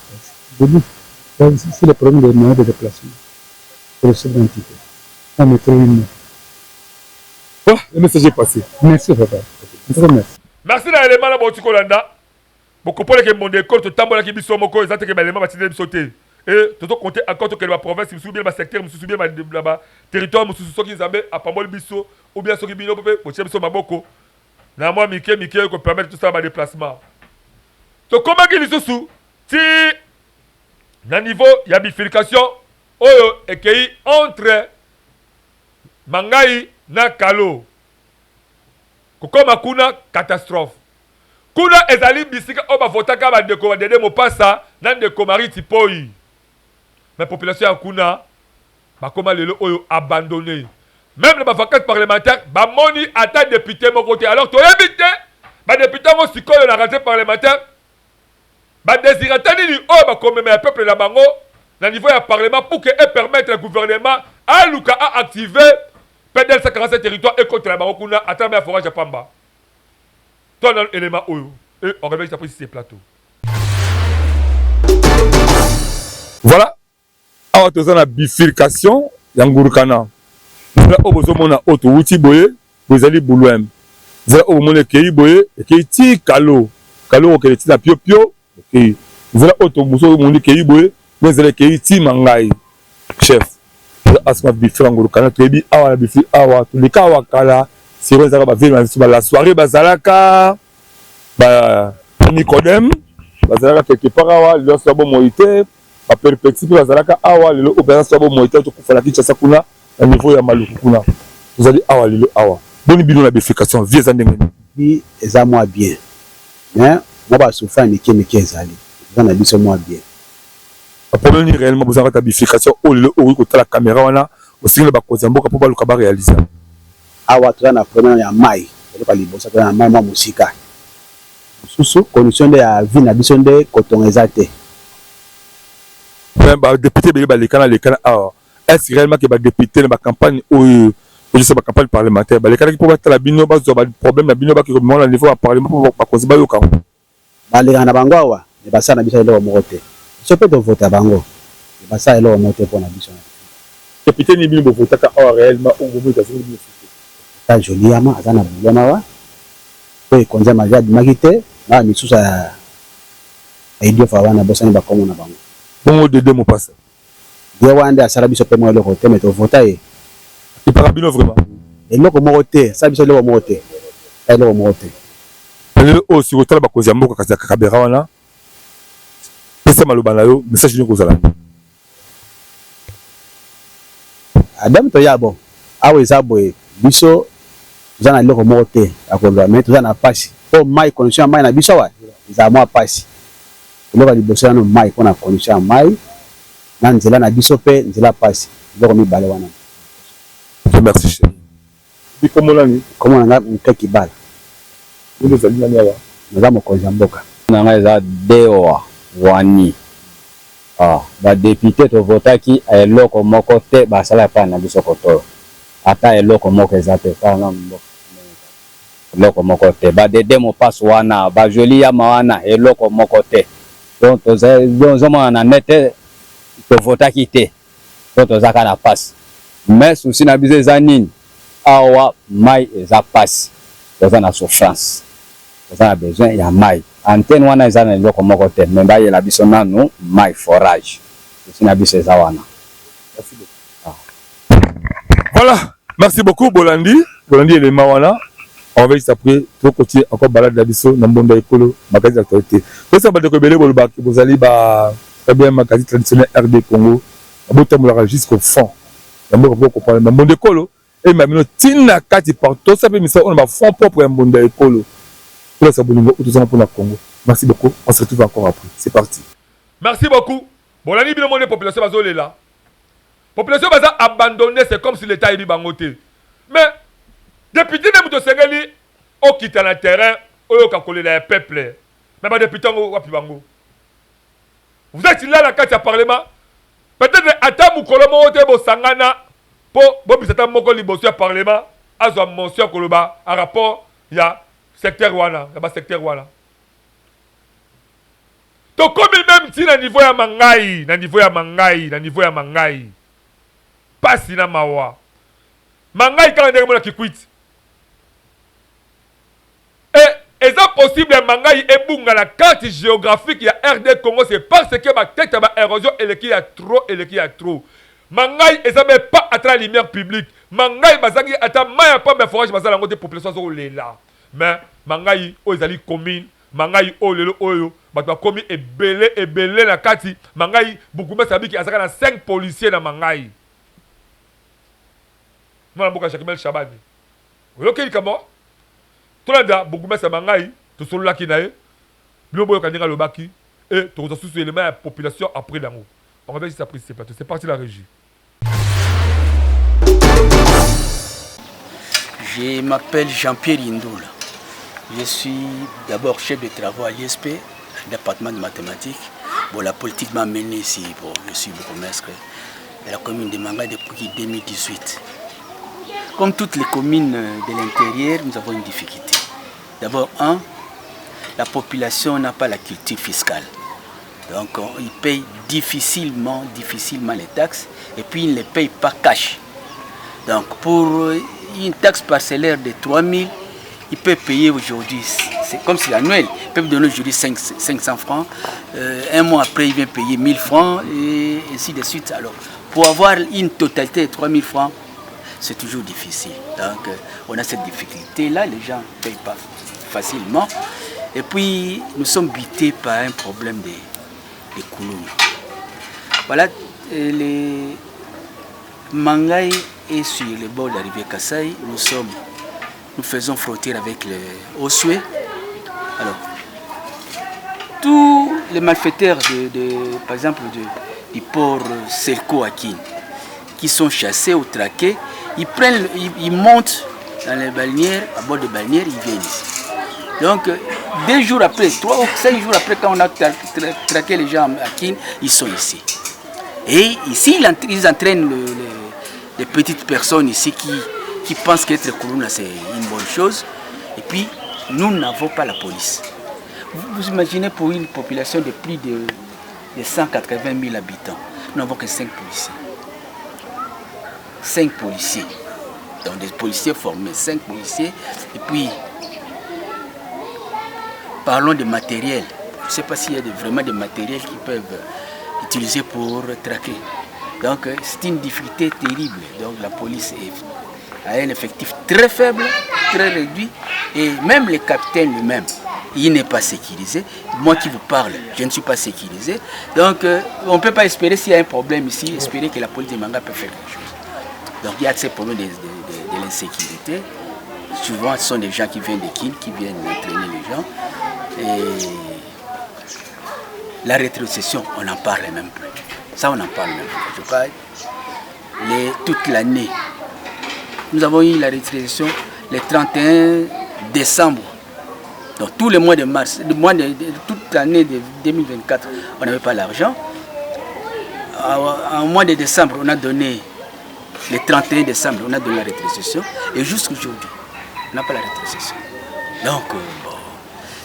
C'est le problème des moyens de déplacement. Pour le chef d'entité. On est trop humain. Le message est passé. Merci, papa. Merci na élément na boti kolanda. Beaucoup pour les monde école to tambola ki biso moko ezate ke élément batide bisoté. Et toto compter encore to que la province musu bien ba secteur musu bien ba territoire musu soki nzambe apamboli biso ou bien soki bino pepe botie biso maboko. Na moi mike ko permettre tout ça ba déplacement. To comment ki lisusu ti na niveau ya bifurcation oyo ekei entre Mangai na Kalo. Kokoma kuna catastrophe. Kuna ezali bisika oba votaka ba ndeko ba dede mopasa na ndeko mariti poi. Mais population ya kuna bakoma lelo oyo abandonné. Même les vacances parlementaires ba moni ata député mon côté. Alors to éviter ba député mo sikoyo na rentrée parlementaire ba désiratani ni oyo ba comme le peuple na bango na niveau ya parlement pour que et permettre au gouvernement à Luka à activer PDL 147 territoires et contre la Marokuna à travers la forage à Pamba. Toi, dans l'élément Oyo. Et on réveille après ces plateaux. Voilà. Alors, tu as la bifurcation. Yangurukana. Vous avez besoin de auto outil boye. Vous allez boulouem. Vous avez besoin de kei boye. Kei ti kalo. Kalo ok ti na pio pio. Ok. Vous avez auto besoin de kei boye. Vous avez kei ti mangai. Chef. Asma bifur ngurukana toyebi awa bifur awa tulika awa kala siro ezaka ba vile ba la soirée bazalaka ba Nicodème bazalaka quelque part awa le sobo moité ba perspective bazalaka awa le opération sobo moité to kufala kichasa kuna na niveau ya maluku kuna vous allez awa le awa boni bino na bifurcation vieux andengeni bi eza moi bien mais moi ba souffrir mike ezali eza na biso moi bien. Le problème est réellement besoin de bifurcation au lieu où la caméra on a aussi le bakoza mboka pour baluka ba réaliser. Awa tu na problème ya mai, le pa libosa tu na mai mo musika. Susu condition de ya vie na biso nde coton ezate. Même ba député be ba les kana awa. Est-ce réellement que ba député na ba campagne ou je sais ba campagne parlementaire ba les kana qui pour battre la bino ba zo ba problème na bino ba qui remonte au niveau du parlement pour ba koza ba yoka. Ba les kana bango awa, e ba sa na biso le mokote. Je peux te voter à Bango. Et ça, il a monté pour l'ambition. Capitaine Nibil Bofotaka a réellement au moment de la Joliama, Azana Boulamawa. Et quand j'ai ma magité, là, il y a un idiot Fawana Bossani Bakomo na Bango. Bon, de deux mots passés. Diawande à Sarabiso Pemo le côté, mais au votail. Il parabino vraiment. Et l'eau comme moté, Sabiso le moté. Elle est au moté. Le haut sur le tabac aux amours Kazaka Kaberawana. C'est malobanayo, message de Kozala. Adam to ya bon. Awa ezabwe biso zana loko mote akolwa mais tozana pasi. O mai condition mai na biso wa. Za moi pasi. Loko liboso na mai kona condition mai. Na nzela na biso pe nzela pasi. Loko mi bale wana. Merci cher. Bi Comment nga mteki bala. Vous allez nani awa? Naza mokonzi mboka. Nanga eza dewa wani. Ba député to votaki eloko moko te basala pa na biso kotolo. Ata eloko moko eza te pa na mboka. Eloko moko te ba dede mo passe wana ba joli ya mawana eloko moko te. Donc tozoma na net to votaki te. Donc tozaka na passe. Mais souci na biso eza nini? Awa mai eza passe. Toza na souffrance. Toza na besoin ya mai. Antenne wana eza na eloko moko te. Mais ba yela biso nanu mai forage. Souci na biso eza wana. Merci beaucoup. Voilà. Merci beaucoup Bolandi. Bolandi et Mawana. On va juste après trop continuer encore balade d'Abisso dans le monde écolo, magasin d'actualité. Tout ça va te rebelle vous allez très bien magasin traditionnel RD Congo. On va jusqu'au fond. On va comprendre le monde écolo et même tina kati partout ça peut me on va fond propre un monde écolo. Tout ça pour le Congo. Merci beaucoup. On se retrouve encore après. C'est parti. Merci beaucoup. Bon, la Libye, la population va là. La population va abandonner, c'est comme si l'État est bangoté. Mais, depuis que nous avons au quitte le terrain, au lieu le peuple. Mais depuis que nous avons vous êtes là, la carte à parlement. Peut-être que vous avez un sangana pour vous avez un parlement. À ce monsieur Koloba, en rapport, il y a secteur Wana. Il y a secteur Wana. Donc, comme même si na niveau ya mangai, na niveau ya mangai, pas si na mawa. Mangai quand on a qui quitte. Et est-ce possible mangai et bunga la carte géographique il y a RD Congo c'est parce que ma tête ma érosion et le qui a trop. Mangai et ça même pas à la lumière publique. Mangai bazangi ata maya pas mais forage bazala ngote population zo là. Mais mangai ozali commune, mangai o lelo oyo bato komi ebele na kati mangai bukume sabiki azaka na 5 policiers na mangai. Mwana mboka Jacques Chabani. Oyoki kamo Tolanda bukume sa mangai to solo laki na e. Bilobo yokaninga lobaki et to sous élément la population après dango. On va voir si ça prise c'est parti la régie. Je m'appelle Jean-Pierre Indoula. Je suis d'abord chef de travaux à l'ISP, département de mathématiques. Bon, la politique m'a mené ici. Bon, je suis bourgmestre de la commune de Manga depuis 2018. Comme toutes les communes de l'intérieur, nous avons une difficulté. D'abord, la population n'a pas la culture fiscale. Donc, ils payent difficilement les taxes et puis ils ne les payent pas cash. Donc, pour une taxe parcellaire de 3 000, il peut payer aujourd'hui, c'est comme si l'annuel, il peut me donner aujourd'hui 500 francs. Un mois après, il vient payer 1000 francs et ainsi de suite. Alors, pour avoir une totalité de 3000 francs, c'est toujours difficile. Donc, on a cette difficulté-là, les gens ne payent pas facilement. Et puis, nous sommes butés par un problème de coulons. Voilà, les Mangai est sur le bord de la rivière Kassai. Nous faisons frontière avec le Ossué. Alors, tous les malfaiteurs, par exemple, du port Selko Akin, qui sont chassés ou traqués, ils montent dans les balnéaires, à bord de balnéaires, ils viennent ici. Donc, 2 jours après, 3 ou 5 jours après, quand on a traqué les gens à Kin, ils sont ici. Et ici, ils entraînent les petites personnes ici qui pensent qu'être Koulouna, c'est une bonne chose. Et puis, nous n'avons pas la police. Vous imaginez pour une population de plus de 180 000 habitants, nous n'avons que 5 policiers. 5 policiers. Donc des policiers formés, 5 policiers. Et puis, parlons de matériel. Je ne sais pas s'il y a vraiment des matériels qui peuvent utiliser pour traquer. Donc c'est une difficulté terrible. Donc la police a un effectif très faible, très réduit. Et même le capitaine lui-même, il n'est pas sécurisé. Moi qui vous parle, je ne suis pas sécurisé. Donc on ne peut pas espérer s'il y a un problème ici, espérer que la police de Manga peut faire quelque chose. Donc il y a ces problèmes de l'insécurité. Souvent, ce sont des gens qui viennent de Kin, qui viennent entraîner les gens. Et la rétrocession, on n'en parle même plus. Ça, on n'en parle même plus. Je crois, toute l'année, nous avons eu la rétrocession le 31 décembre. Donc tout le mois de mars, toute l'année de 2024, on n'avait pas l'argent. En mois de décembre, on a donné, le 31 décembre, on a donné la rétrocession. Et jusqu'à aujourd'hui, on n'a pas la rétrocession. Donc, bon,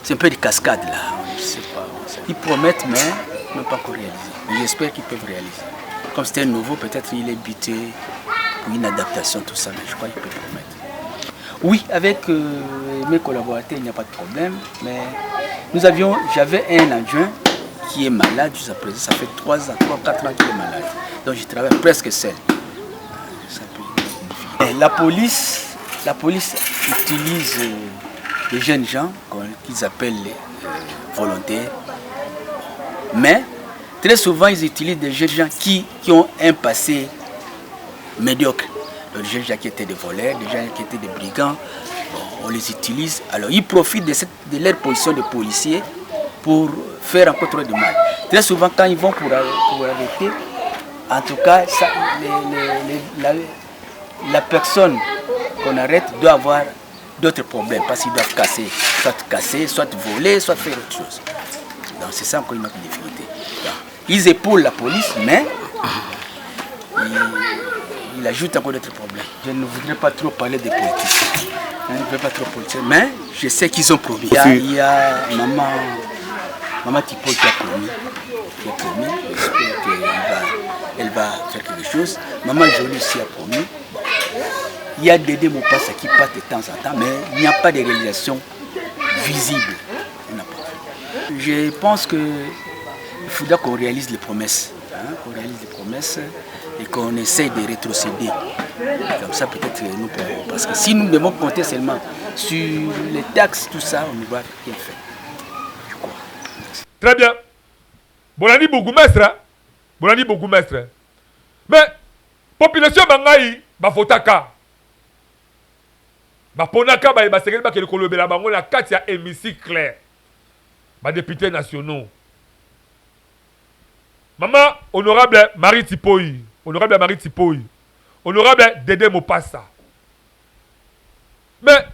c'est un peu de cascade là. Je sais pas. Ils promettent, mais ils n'ont pas encore réalisé. J'espère qu'ils peuvent réaliser. Comme c'était nouveau, peut-être il est buté pour une adaptation, tout ça, mais je crois qu'ils peuvent promettre. Oui, avec mes collaborateurs, il n'y a pas de problème, mais j'avais un adjoint qui est malade jusqu'à présent. Ça fait 3 ans, 4 ans qu'il est malade. Donc je travaille presque seul. La police utilise les jeunes gens qu'ils appellent volontaires, mais très souvent ils utilisent des jeunes gens qui ont un passé médiocre. Des jeunes gens qui étaient des voleurs, des gens qui étaient des brigands, bon, on les utilise. Alors ils profitent de leur position de policiers pour faire encore trop de mal. Très souvent quand ils vont pour arrêter, en tout cas, la personne qu'on arrête doit avoir d'autres problèmes parce qu'ils doivent casser, soit voler, soit faire autre chose. Donc c'est ça encore une autre difficulté. Donc, ils épaulent la police, mais il ajoute encore d'autres problèmes. Je ne voudrais pas trop parler des politiciens. Je ne veux pas trop politiciens, mais je sais qu'ils ont promis. Il y a maman Tipo qui a promis. J'espère qu'elle va faire quelque chose. Maman Jolie aussi a promis. Bon. Il y a Dédé Mopassa qui part de temps en temps, mais il n'y a pas de réalisation visible. Je pense qu'il faudra qu'on réalise les promesses. Qu'on réalise les promesses et qu'on essaye de rétrocéder. Comme ça, peut-être nous pouvons. Parce que si nous devons compter seulement sur les taxes, tout ça, on ne va rien faire. Je crois. Très bien. Bonani Bougumestre. Bonani Bougumestre. Mais, population Bangaï, Bafotaka. Baponaka, Basekele, Bakelekolo, Belabango, la Katia hémicycle. Députés nationaux. Maman, honorable Marie Tipoy. Honorable Dédé Mopassa. Mais,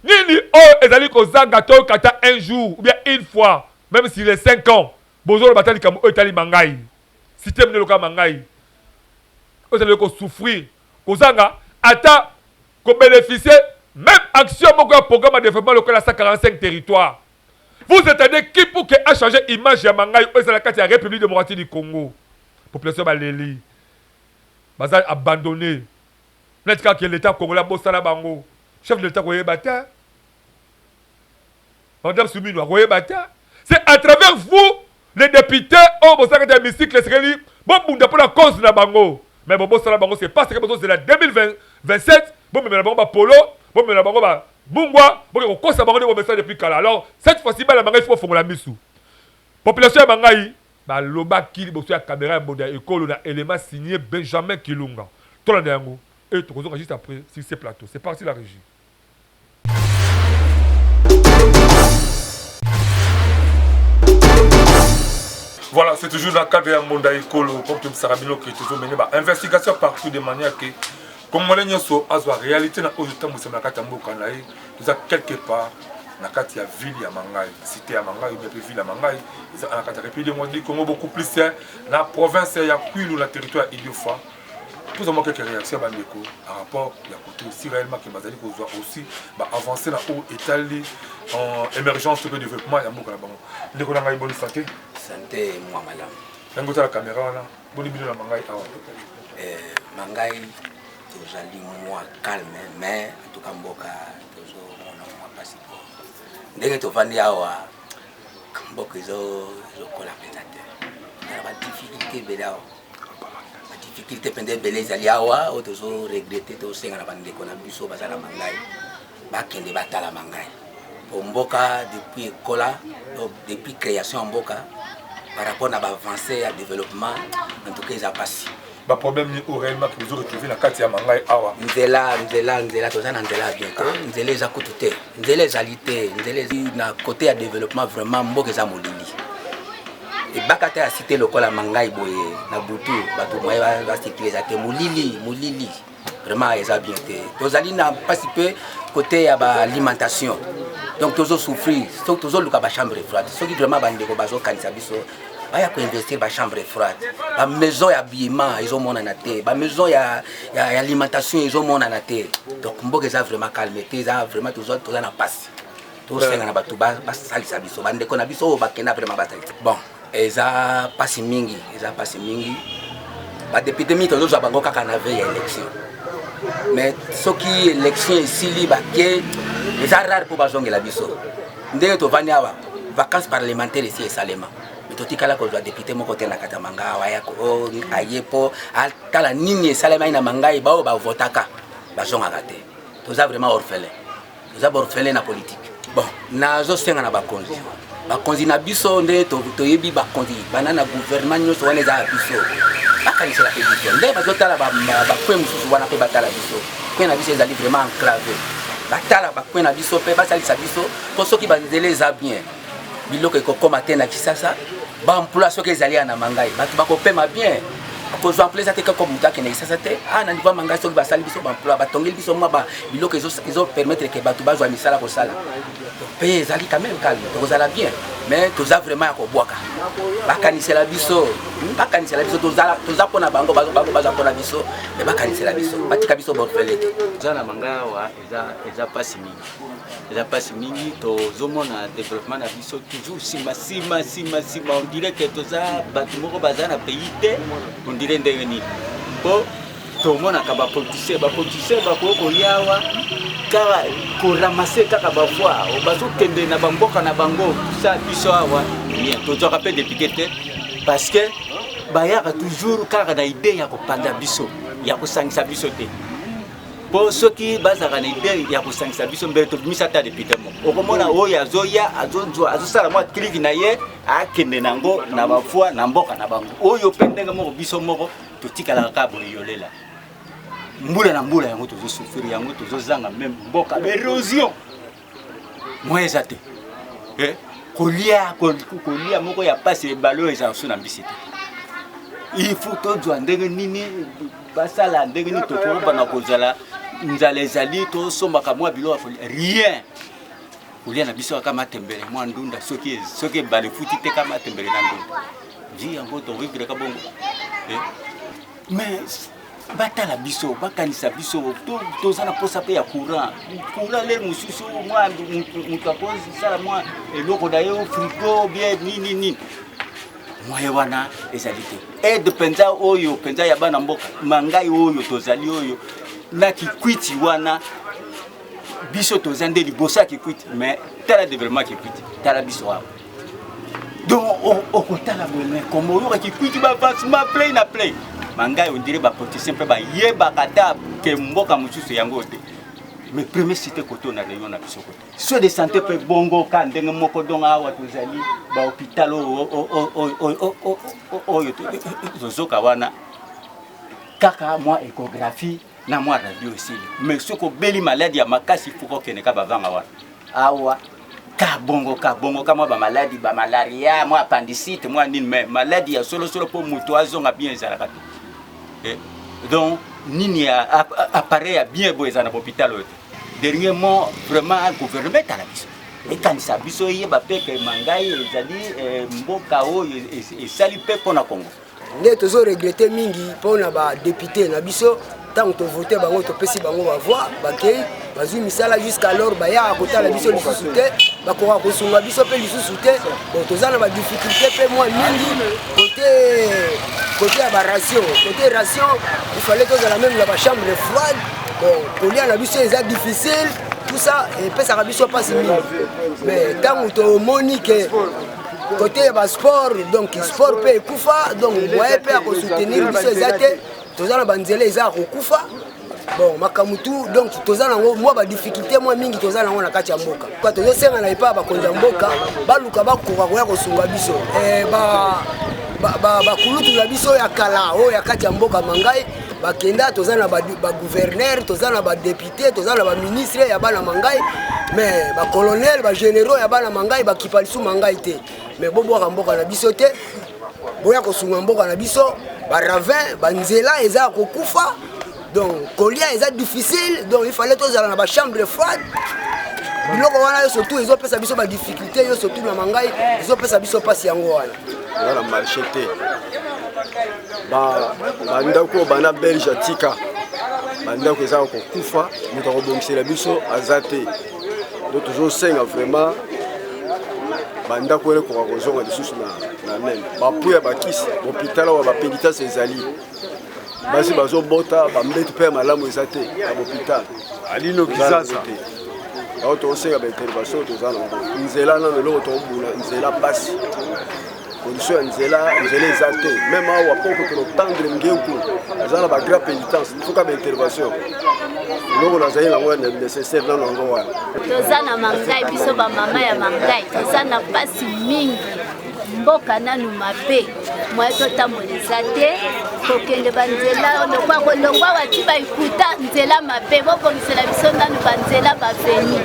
Nini, ezali kozanga to kata un jour, ou bien une fois, même si les 5 ans, bozo le batali kamu etali mangai. Système de loka mangai. Ezali ko souffrir, kozanga, ata, ko bénéficier, même action, mon programme de développement local à 145 territoires. Vous attendez qui pour que a changé l'image de Mangaï au la République démocratique du Congo? Population Baléli. Bazal abandonné. N'est-ce pas que l'État congolais Bossala Bango? Chef de l'État Koye Bata. Madame Soumino Koye Bata. C'est à travers vous, les députés, au Bossala de l'hémicycle, les bon, pour la cause de la Bango. Mais bon, Bossala Bango, c'est pas ce que c'est la 2027. Bon, mais la Bango Polo. Bon, mais la Bango Bungwa, bon, on ça de message depuis Kala. Alors, cette fois-ci, la Mangaï, il faut faire la mission. Population de Mangaï, l'Oba Kili, la caméra, l'école, on a élément signé Benjamin Kilunga. Tout le monde, et tout le monde juste après sur ces plateaux. C'est parti la régie. Voilà, c'est toujours dans le cadre de Monda Écolo, comme tu me sais, qui est toujours mené par investigation partout de manière que. Comme on a la réalité, nous sommes quelque part dans la ville de Mangaï, cité à Mangaï, ou ville à Mangaï, dans la République du Congo, beaucoup plus dans la province, il y a Kouilou, le territoire Idiofa. Nous avons quelques réactions par rapport à la côté aussi réellement que Mazali aussi avancer dans l'Italie en émergence de développement. Il y a une bonne santé. Santé, moi, madame. Il y a la caméra, bonne vidéo à Mangaï. Mangaï. Tozali moi calme, mais en tout cas mboka toujours mon passeport. Ndenge tovandi awa mboka zo kola peut-être. Na ba difficulté belao. Ba difficulté pende belezali awa o toujours regretter to senga na bande ko na biso bazala Mangaï. Ba kende batala Mangaï. Pour mboka depuis kola, depuis création mboka par rapport à l'avancée à développement, en tout cas ils a passé. ba problème ni réellement que vous retrouver na kati ya mangai awa nzela tozana nzela bientôt nzela eza kutu te nzela ezali te nzela na côté ya développement vraiment mboka eza molili ebaka te ya cité lokola mangai boye na butu bato moye basikile eza te molili vraiment eza bien te tozali na pasi pe côté ya baalimentation donc tozosouffrir soki tozoluka bachambre froide soki vraiment bandeko bazokanisa biso baya koinvestir bachambre froide bamaison ya habillement ezomonana te bamaison ya alimentation ezomonana te donc mboka eza vraiment calme te eza vraiment toza na pasi tosenga na bato basalisa biso bandeko na biso oyo bakenda vraiment basalisa bon eza pasi mingi badepute mingi tozozwa bango kaka na veille ya élection mais soki élection esili bake eza rare mpo bazongela biso ndenge tovandi awa vacances parlementaire esi esalema me totikala kozwa député moko te na kata manga awa aye mpo atala nini esalema na mangai bao bavotaka bazongaka te toza vraiment orphelin na politique bon nazosenga na bakonzi na biso nde toyebi bakonzi bana na gouvernement nyonso wana eza ya biso bakanisela mpe biso nde bazotala bakwe mosusu wana mpe batala biso kwe na biso ezali vraiment enclavé batala bakwe na biso mpe basalisa biso mpo soki banzela eza bien biloko ekokoma te na kisasa baemploi soki ezali ya na mangai bato bakopema bien bakozwa emploi eza te kaka moto akende kisasa te na niveau mangai soki basali biso baemploi batongeli biso mwa biloko ezopermettre ke bato bazwa misala kosala mpe ezali quand même calme tokozala bien mais toza vraiment ya kobwaka bakanisela biso toza mpona bango baza mpona biso me bakanisela biso batika biso borfele te toza na manga awa eza pasi mingi tozomona développement na biso toujours sima on dirait que toza bato moko baza na pays te on dirait ndenge nini po tomonaka bapoliticien bakoki kolia awa kaka koramase kaka bavoi bazokende na bamboka na bango sa biso awa tozwaka mpe député te parce que bayaka toujours kaka na idée ya kopanda biso ya kosangisa biso te po soki bazalaka na idée ya kosangisa biso mbele tobimisa ata député moko okomona oyo azoya azosala mwa kliki na ye akende nango na bavoi na mboka na bango oyo mpe ndenge moko biso moko totikalaka kaka boye yolela mbula na mbula yango tozosouffrir yango tozozanga même mboka érosion moye eza te kolia moko ya pasi ebale oyo eza so na mbisi te il faut tozwa ndenge nini basala ndenge nini tokobana kozala nzala ezali tosombaka mwa bilo ya rien kolia na biso kaka matembele mwa ndunda soki ebale futi te kaka matembele na ndunda vi yango tovivre ka bongo mais batala biso bakanisa biso toza na posa mpe ya courant lere mosusu mwa moto akozala mwa eloko na ye frigo bien nini moye wana ezali te aide mpenza oyo mpenza ya bana mboka mangai oyo tozali oyo na kikwiti wana biso toza nde liboso ya kikwiti mais tala développement kikwiti tala biso awa donc okotala boye komo oyoka kikwiti bavancement play na play mangai on dirait bapoliticien mpe bayebaka ta ke mboka mosusu yango te mais premier cité koto na rayon na biso kote so de santé mpe bongo ka ndenge moko dongo awa tozali bahôpital oyo tozoka wana kaka mwa échographie na mwa radio esili mais soki obeli maladi ya makasi fuko okende ka bavanga wana awa ka bongo ka mwa bamalaria mwa appendicite mwa nini mais maladi ya solosolo mpo moto azonga bien ezalaka te donc nini ya appareil ya bien boye eza na hôpital oyo te dernièrement vraiment gouvernement etala biso ekanisa biso eyeba mpe ke mangai ezali mboka oyo esali mpe mpona Congo nde tozoregrete mingi mpona badepute na biso ntango tovote bango topesi bango bavoi bakei bazwi misala jusqu'alors bayaka kotala biso lisusu te bakoka kosunga biso mpe lisusu te bon toza na badifficulté mpe mwa mingi kote ya baration kote ration ifallait tozala même na bachambre froide bon kolia na biso eza difficile tout ça epesaka biso mpasi mingi mais ntango tomoni ke côté ya basport donc sport mpe ekufa donc moye mpe ya kosoutenir biso eza te toza na banzela eza ya kokufa bon makambo tu donc toza nango mwa badifficulté mwa mingi toza nango na kati ya mboka tozosenga na epai ya bakonzi ya mboka baluka bakoka koya kosunga biso bakulutu na biso ya kala oyo ya kati ya mboka Mangai bakenda toza na ba gouverneur toza na ba député toza na ba ministre ya bana Mangai mais ba colonel ba généraux ya bana Mangai bakipalisu Mangai te mais bobwaka mboka na biso te boya kosunga mboka na biso ba ravin ba nzela eza kokufa donc kolia eza difficile donc il fallait tozala na ba chambre froide biloko wana yo surtout ezopesa biso ba difficulté yo surtout na Mangai ezopesa biso pasi yango wana na marché te bandako bana belge atika bandako eza kokufa moto akobongisela biso aza te do tozosenga vraiment bandako wana ekoka kozonga lisusu na meme bapuya bakisi hôpital awa bapenditance ezali basi bazobota bambeti mpe ya malamu eza te ya hôpital alino kizaza aho tozosenga baintervention toza nango nzela nano eloko tokobuna nzela pasi condition ya nzela eza te même awa po kokeno tendre ngenku aza na bagra pénitence foka baintervention eloko nazali nango nécessaire nano yango wana toza na Mangai biso bamama ya Mangai toza na pasi mingi mboka nanu mabe mwa totambola eza te kokende banzela lokwa wati baikuta nzela mabe bobongisela biso nanu banzela baveni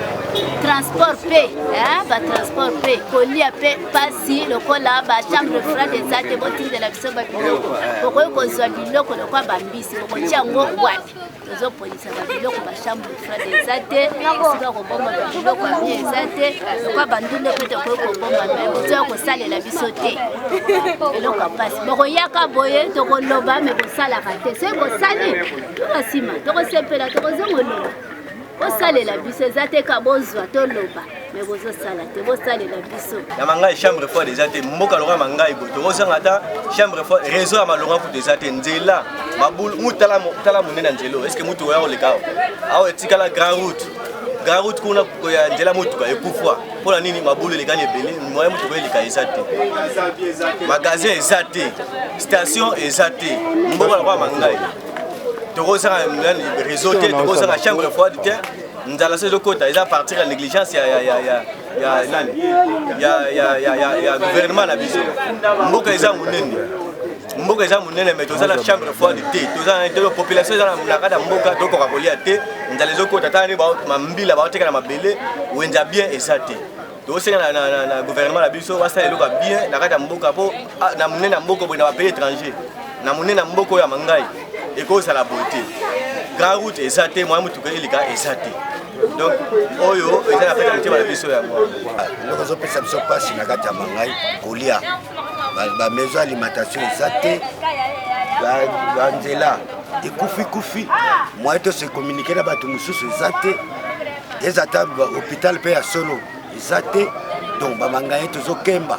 transport pe batransport pe kolia pe pasi lokola bachambre froide eza te botindela biso babiloko bokoki kozwa biloko lokwa bambisi bokotia yango wapi tozopolisa babiloko bachambre froide eza te esika kobomba babiloko amie eza te lokwa bandunde mpe tokoki kobomba me bozoya kosalela biso te eloko ya pasi bokoyaka boye tokoloba me bosalaka te soki bosali tona nsima tokosepela tokozongoloba bosalela biso eza te ka bozwa toloba me bozosala te bosalela biso na Mangai chambre froide eza te mboka loka Mangai boye tokozanga ata chambre froide réseau ya malonga kutu eza te nzela mabulu mutala monene ya nzela est ce que mutu oya koleka awa etikala grand route kuna ya nzela mutuka ekufwa mpona nini mabulu elekani ebele moya mutuka eleka eza te magasin eza te station eza te mboka loka Mangai tokozanga réseau te tokozanga chambre froide te nzala se lokota eza partir ya négligence ya gouvernement na biso mboka eza monene mais toza na chambre froide te toza na population eza na kati ya mboka tokoka kolia te nzala ezokota tani mambila baoteka na mabele wenza bien eza te tokosenga na gouvernement na biso basala eloko ya bien na kati ya mboka mpo na monene ya mboka boye na bapays étranger na monene ya mboka oyo ya Mangai ekozala boye te grand route eza te moya mutuka eleka eza te donc oyo eza na kati ya motema na biso yango eloko ezopesa biso mpasi na kati ya Mangai kolia bamaison alimentation eza te banzela ekufi moye tose communique na bato mosusu eza te eza ata hôpital mpe ya solo eza te donc bamangai tozokemba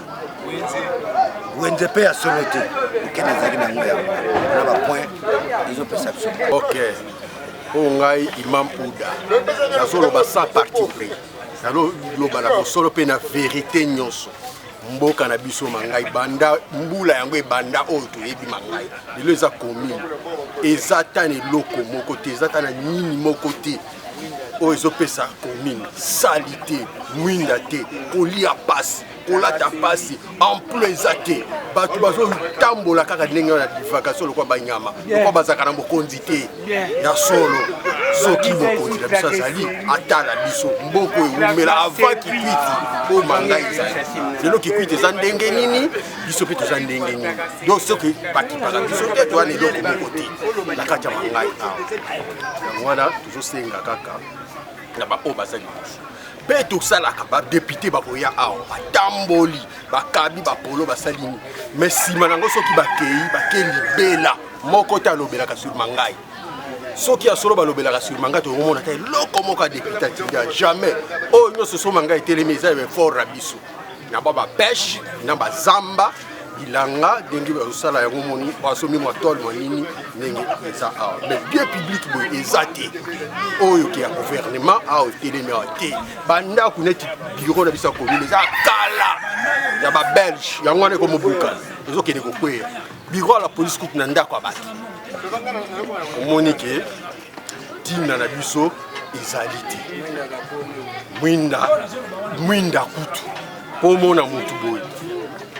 wenze mpe ya solo te okende ezalaki nango yango na bapoint ezopesa biso ok mpo ngai imam uda nazoloba sans parti pris nazoloba na kosolo mpe na vérité nyonso mboka na biso Mangai banda mbula yango ebanda oyo toyebi Mangai lelo eza commune eza ta na eloko moko te eza ta na nini moko te oyo ezopesa commune sali te mwinda te kolia pasi kolata pasi emploi eza te bato bazotambola kaka ndenge na divakation lokwa banyama lokwa bazalaka na mokonzi te ya solo soki mokonzi na biso azali atala biso mboko ewumela ava kikwiti oyo Mangai ezali lelo kikwiti eza ndenge nini biso mpe toza ndenge nini donc soki bakipaka biso te towana eloko moko te na kati ya Mangai awa yango wana tozosenga kaka na baoyo baza liboso mpe tosalaka badepute bakoya awa batamboli bakabi bapolo basalini mais nsima nango soki bakei libela moko te alobelaka sur Mangai soki ya solo balobelaka sur Mangai tokomona te eloko moko ya depute atinda jamais oyo nyonso so Mangai etelemi eza efort na biso na bapeshe na bazamba bilanga ndenge bazosala yango moni basomi mwa tole mwa nini ndenge eza awa mais bien public boye eza te oyo ke ya gouvernement awa etelemi awa te bandako neti bureau na biso ya commune eza kala ya babelge yango wana ekomobuka ezokende kokweya bureau ya la police kutu na ndako ya bato omoni ke ntina na biso ezali te mwinda kutu mpo omona motu boye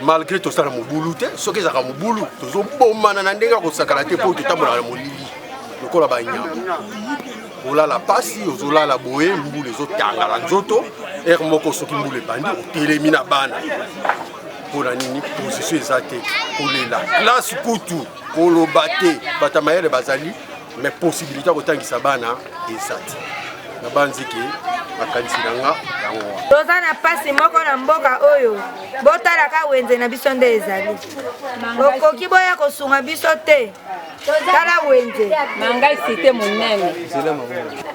malgré tosala mobulu te soki ezalaka mobulu tozobomana na ndenge ya kosakana te mpo totambola na molili lokola banyama olala pasi ozolala boye mbula ezotanga na nzoto ere moko soki mbula ebandi otelemi na bana mpona nini position eza te kolela classe kutu koloba te bato ya mayele bazali mais possibilité ya kotangisa bana eza te na banziki makanisi na nga yango toza na pasi moko na mboka oyo botalaka wenze na biso nde ezali okoki boya kosunga biso te tala wenze mangai site monene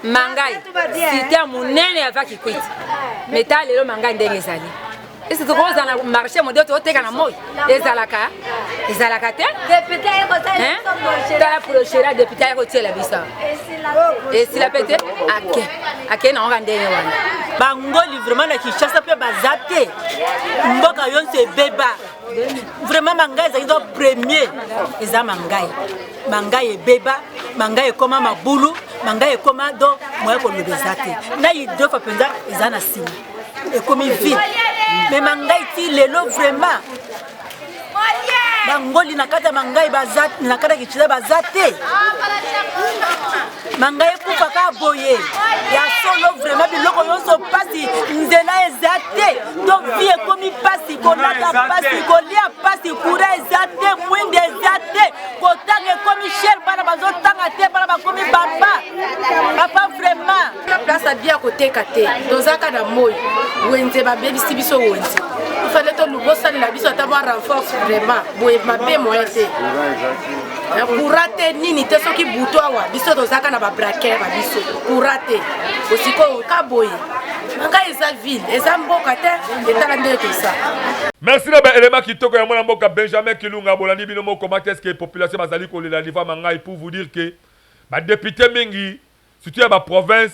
mangai site monene ava kikwiti meta lelo mangai ndenge ezali esi tokoza na marché modele toteka na moi ezalaka te tala prochera député akotiela biso esila pe te ake na onga ndenge wana bangoli vraiment na Kinshasa pe baza te mboka yonso ebeba vraiment mangai ezali do premier eza mangai ebeba mangai ekoma mabulu mangai ekoma do moya kolobeza te na idofa mpenza eza na nsima ekomi vide mais mangai ti lelo vraiment bangoli na kati ya mangai baza na kati ya Kinshasa baza te mangai ekufa ka boye ya solo vraiment biloko nyonso pasi nzela eza te donc vie ekomi pasi kolata pasi kolia pasi kura eza te mwinde eza te kotanga ekomi cher bana bazotanga te bana bakomi papa vraiment place abia koteka te tozaka na moi wenze babebisi biso wenze ifale tolubosalela biso ata ba renforce vraiment boye mabe moyen te kurate nini te soki buto awa biso tozaka na babraquer biso kurate osiko kaboye manga eza ville eza mboka te etala nde tosa. Merci na ba élément kitoko ya mwana mboka Benjamin Kilunga bolandi bino moko comment que population bazali kolela liva mangai pour vous dire que ba député mingi surtout ya ba province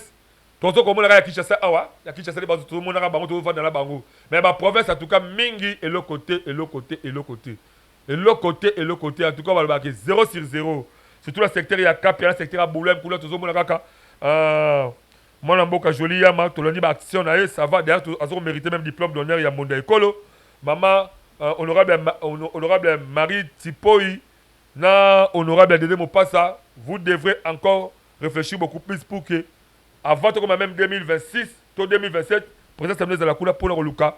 tozo komona ya Kinshasa awa ya Kinshasa les bazo tout monaka bango to vanda na bango mais ba province en tout cas mingi et le côté en tout cas on va 0 sur 0 surtout le secteur ya Cap et le secteur ya Boulem pour tozo monaka ka mwana mboka joli ya ma tolandi ba action na ça va d'ailleurs azo mériter même diplôme d'honneur ya Monda Ekolo maman honorable Marie Tipoi na honorable Dédé Mopassa vous devrez encore réfléchir beaucoup plus pour que avant comme même 2026 to 2027 président Samuel Zalakula pour le Luka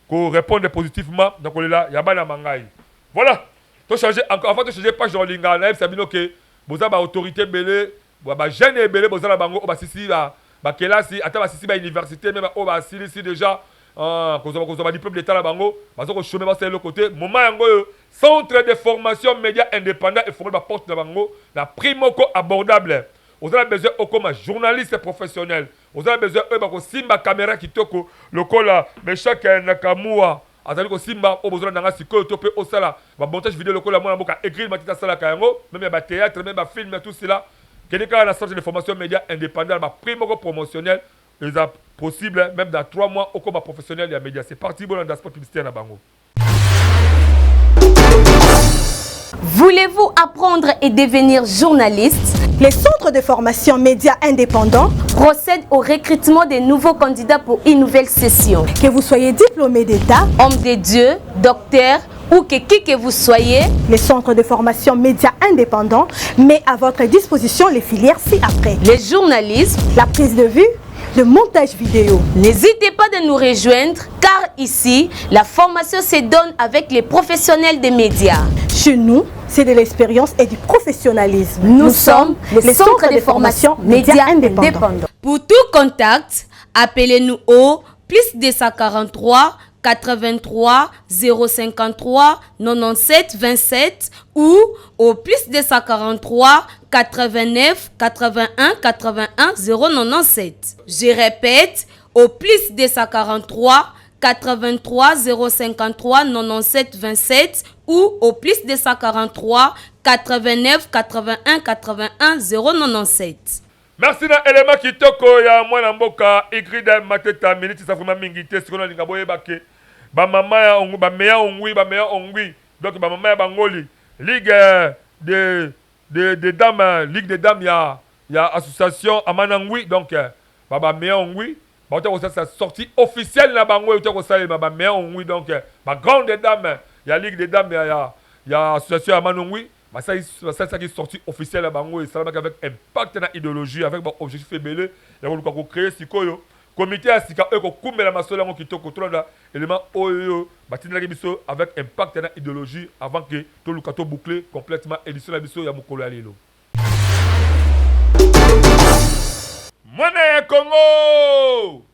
qu'on réponde positivement donc on est là yabana mangai voilà to changer encore avant de changer page dans linga na sabino que boza ba autorité belé ba jeune belé boza la bango ba sisi ba kelasi ata ba sisi ba université même ba ba sisi déjà qu'on a diplôme d'état la bango parce que chemin va c'est le côté moment yango centre de formation média indépendant et formé par porte de bango la primoko abordable. Vous avez besoin comme journaliste professionnel. Vous avez besoin de simba caméra qui toque le col mais chaque nakamua azali ko simba au besoin d'anga siko topé au sala ba montage vidéo le col moi boka écrire matita sala kayango même ba théâtre même ba film tout cela quelqu'un à la centre de formation média indépendant ba primoko promotionnel est possible même dans 3 mois au comme professionnel des médias. C'est parti bon dans sport publicitaire na bango. Voulez-vous apprendre et devenir journaliste? Les centres de formation médias indépendants procèdent au recrutement des nouveaux candidats pour une nouvelle session. Que vous soyez diplômé d'État, homme de Dieu, docteur ou qui que vous soyez, les centres de formation médias indépendants met à votre disposition les filières ci-après. Les journalistes, la prise de vue, le montage vidéo. N'hésitez pas de nous rejoindre car ici, la formation se donne avec les professionnels des médias. Chez nous, c'est de l'expérience et du professionnalisme. Nous sommes les centres de formation médias indépendants. Pour tout contact, appelez-nous au +243 83 053 97 27 ou au +243 89 81 81 097. Je répète, au +243 83 053 97 27 ou au +243 89 81 81 097. Merci na élément qui toko ya mwana mboka Igrida Mateta minute ça vraiment mingité ce qu'on a linga boye baké ba mama ya ongu ba meya ongui donc ba mama ya bangoli ligue de dames ligue de dames ya association Amanangui donc ba meya ongui ba to ça sortie officielle na bango to ko sale ba meya ongui donc ba grande dame ya Ligue des Dames ya association ya Manongui ça qui est sorti officiel à bango et ça avec impact na idéologie avec objectif fébélé ya ko créer sikoyo comité à sika eko kumbela masolo ngo kitoko tolanda élément oyo batina biso avec impact na idéologie avant que to lukato boucler complètement édition la biso ya mukolo ya lelo. Mwana ya Congo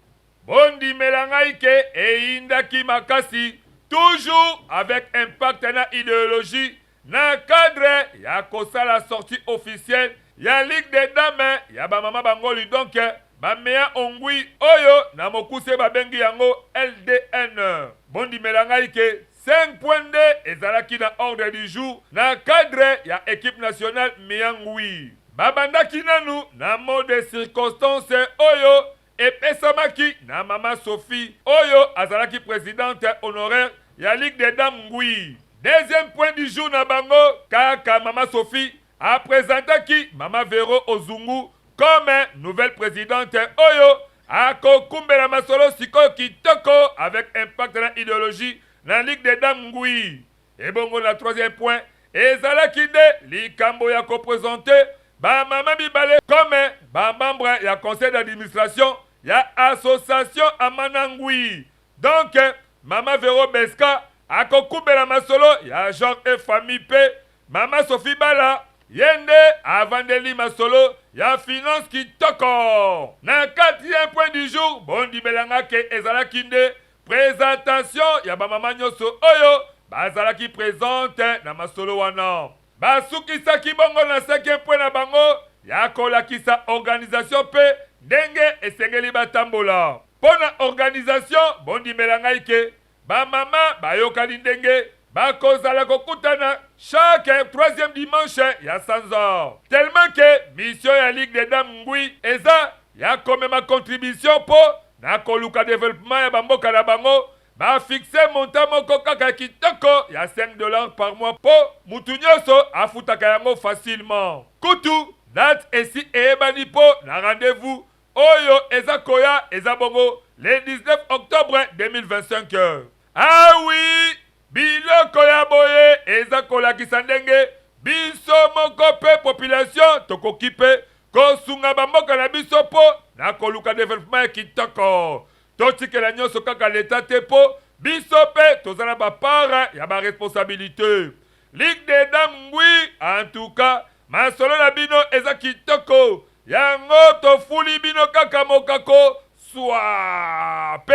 bondi melangaike e indaki makasi toujours avec impact na idéologie na cadre ya kosala sortie officielle ya Ligue des Dames ya ba mama bangoli donc ba meya ongui oyo na mokuse babengi yango LDN bondi melangaike 5.2 ezalaki na ordre du jour na cadre ya équipe nationale Miangui babandaki nanu na mode de circonstance oyo epesamaki na mama Sophie oyo azalaki présidente honoraire ya Ligue des Dames Ngui. Deuxième point du jour na bango kaka mama Sophie a présenté mama Véro Ozungu comme nouvelle présidente oyo a kokumbela masolo sikoyo kitoko avec impact na idéologie na Ligue des Dames Ngui. Et bongo na troisième point ezalaki de likambo ya koprésente ba mama bibale comme ba membre ya conseil d'administration ya association Amana Ngui. Donc mama Véro Beska akokubela masolo ya genre et famille pe mama Sophie Bala yende avandeli masolo ya finance kitoko. Na quatrième point du jour bondi belanga ke ezalaki nde présentation ya ba mama nyoso oyo bazalaki présente na masolo wana. Basukisaki bongo na 5e point na bango ya kolakisa organisation pe ndenge esengeli batambola. Pona organisation bondi melanga ike ba mama bayokani ndenge bakozala kokutana chaque 3e dimanche ya Sanza. Tellement que mission ya Ligue des Dames Ngui eza ya komema contribution po na koluka développement ya bamboka na bango ba fixer montant moko kaka kitoko ya $5 par mois po mutu nyonso afutaka yango facilement. Kutu date esi eyebani po na rendez-vous oyo eza koya eza bongo le 19 octobre 2025. Ah oui, biloko ya boye eza kolakisa ndenge biso moko pe population tokoki pe kosunga bamboka na biso po na koluka développement kitoko. Totikela nyonso kaka l'état te po biso pe tozala ba part ya ba responsabilité. Ligue des Dames Ngui en tout cas masolo na bino eza kitoko. Yango tofuli bino kaka mokako swa pe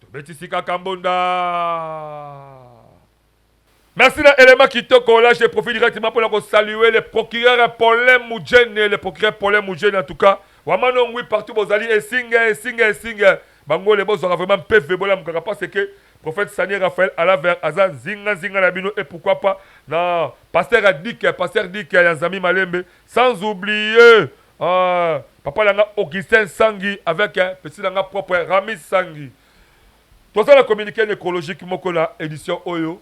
tobetisi kaka mbonda. Merci na élément kitoko. Là je profite directement pour saluer le procureur Paulin Moudjene, le procureur Paulin Moudjene en tout cas. Wamano Ngui partout bozali et singe bango les boss aura vraiment PV bola mukaka parce que prophète Sani Raphaël à la vers Azan zinga la bino et pourquoi pas na pasteur Dik Yanzami Malembe sans oublier papa langa Augustin Sangi avec petit langa propre Ramis Sangi. Tout ça la communiqué écologique moko na édition Oyo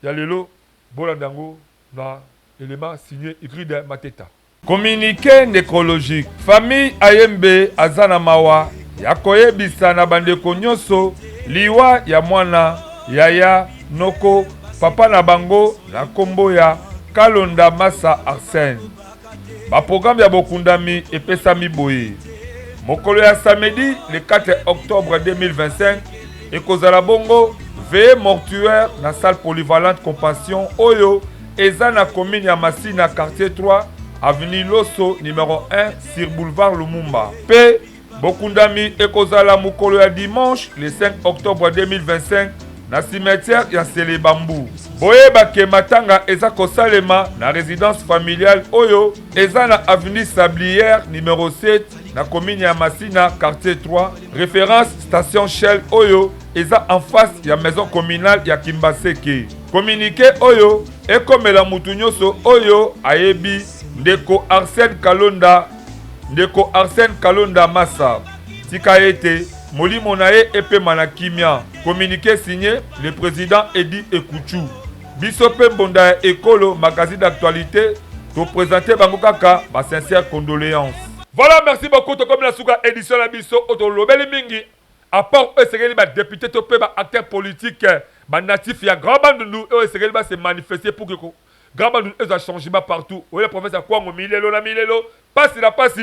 ya lelo bolandango na élément signé Igride Mateta. Communiqué nécrologique. Famille Ayembe Azana Mawa yakoyebisa na bandeko nyonso liwa ya mwana Yaya Noko papa na bango na kombo ya Kalonda Massa Arsène. Ba programme ya bokundami epesami boye. Mokolo ya samedi le 4 octobre 2025 ekozala bongo veillée mortuaire na salle polyvalente Compassion Oyo eza na commune ya Masina quartier 3 avenue Loso numéro 1 sur boulevard Lumumba. P. Bokundami ekozala mukolo ya dimanche le 5 octobre 2025 na cimetière ya Selebambu. Boyeba ke matanga eza kosalema na résidence familiale Oyo eza na avenue Sablière numéro 7 na commune ya Masina quartier 3 référence station Shell Oyo eza en face ya maison communale ya Kimbaseke. Communiqué Oyo ekomela mutu nyonso Oyo ayebi Ndeko Arsène Kalonda Massa tika ete molimo na ye epema na kimia. Communiqué signé le président Edi Ekuchu. Biso pe mbonda ya ekolo magazine d'actualité to présenter bango kaka ba sincère condoléances. Voilà, merci beaucoup to comme la souka édition la biso otolobeli mingi à part eux c'est que député topé acteur politique natif il y a grand bandundu eux c'est que se manifester pour que grand bandundu eux a changement partout oui la province à Kwango milelo na milelo passe la passe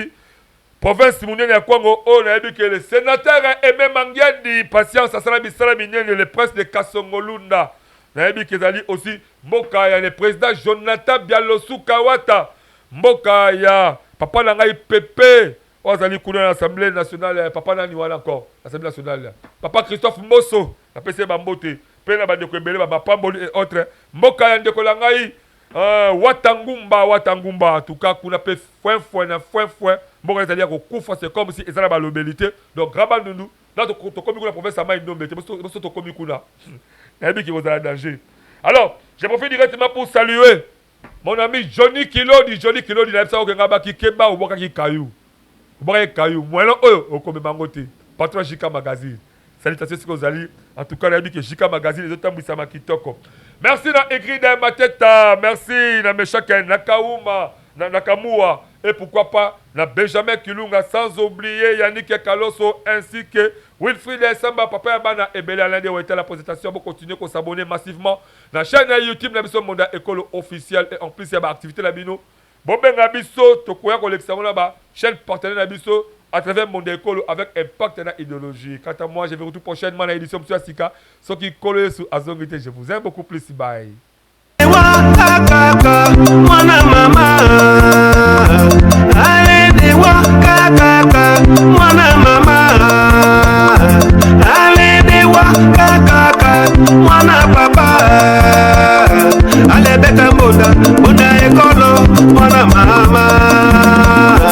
province munene ya Kwango on a vu que le sénateur Aimé Mangiadi patience à sala bisala minene le prince de Kasongolunda na vu que zali aussi mboka ya le président Jonathan Bialosu Kawata mboka ya papa na ngai Pepe ozali kuna na l'Assemblée nationale papa nani wana encore l'Assemblée nationale papa Christophe Mosso na pese bambote pe na bandeko ebele ba pamboli et autres mboka ya ndeko la ngai watangumba en tout cas kuna pe foin mboka ezali ko kufa c'est comme si ezala ba lobelité donc grabandundu là to komi kuna province ama inombe te boso to komi kuna na bi ki vous avez danger alors je profite directement pour saluer mon ami Johnny Kilodi na bisa ko ngaba ki keba oboka ki kayu moi au Bangote, patron Jika Magazine. Salutations si vous allez. En tout cas, que Jika Magazine, les autres Moussama Kitoko. Merci na écrit dans ma tête, merci na Meshaka Nakauma, Nakamua, et pourquoi pas na Benjamin Kilunga, sans oublier Yannick Kaloso ainsi que Wilfried Samba, Papa Yabana et Bella Lande ont été à la présentation pour continuer à s'abonner massivement. La chaîne YouTube, na biso Monda École officielle et en plus il y a activité la bino. Bobenga biso tokoya collection là-bas, chaîne partenaire na biso à travers mon école avec impact dans idéologie. Quant à moi, je vais retrouver prochainement dans l'édition sur Asika. Ceux qui collent sur Azongité, je vous aime beaucoup plus. Bye.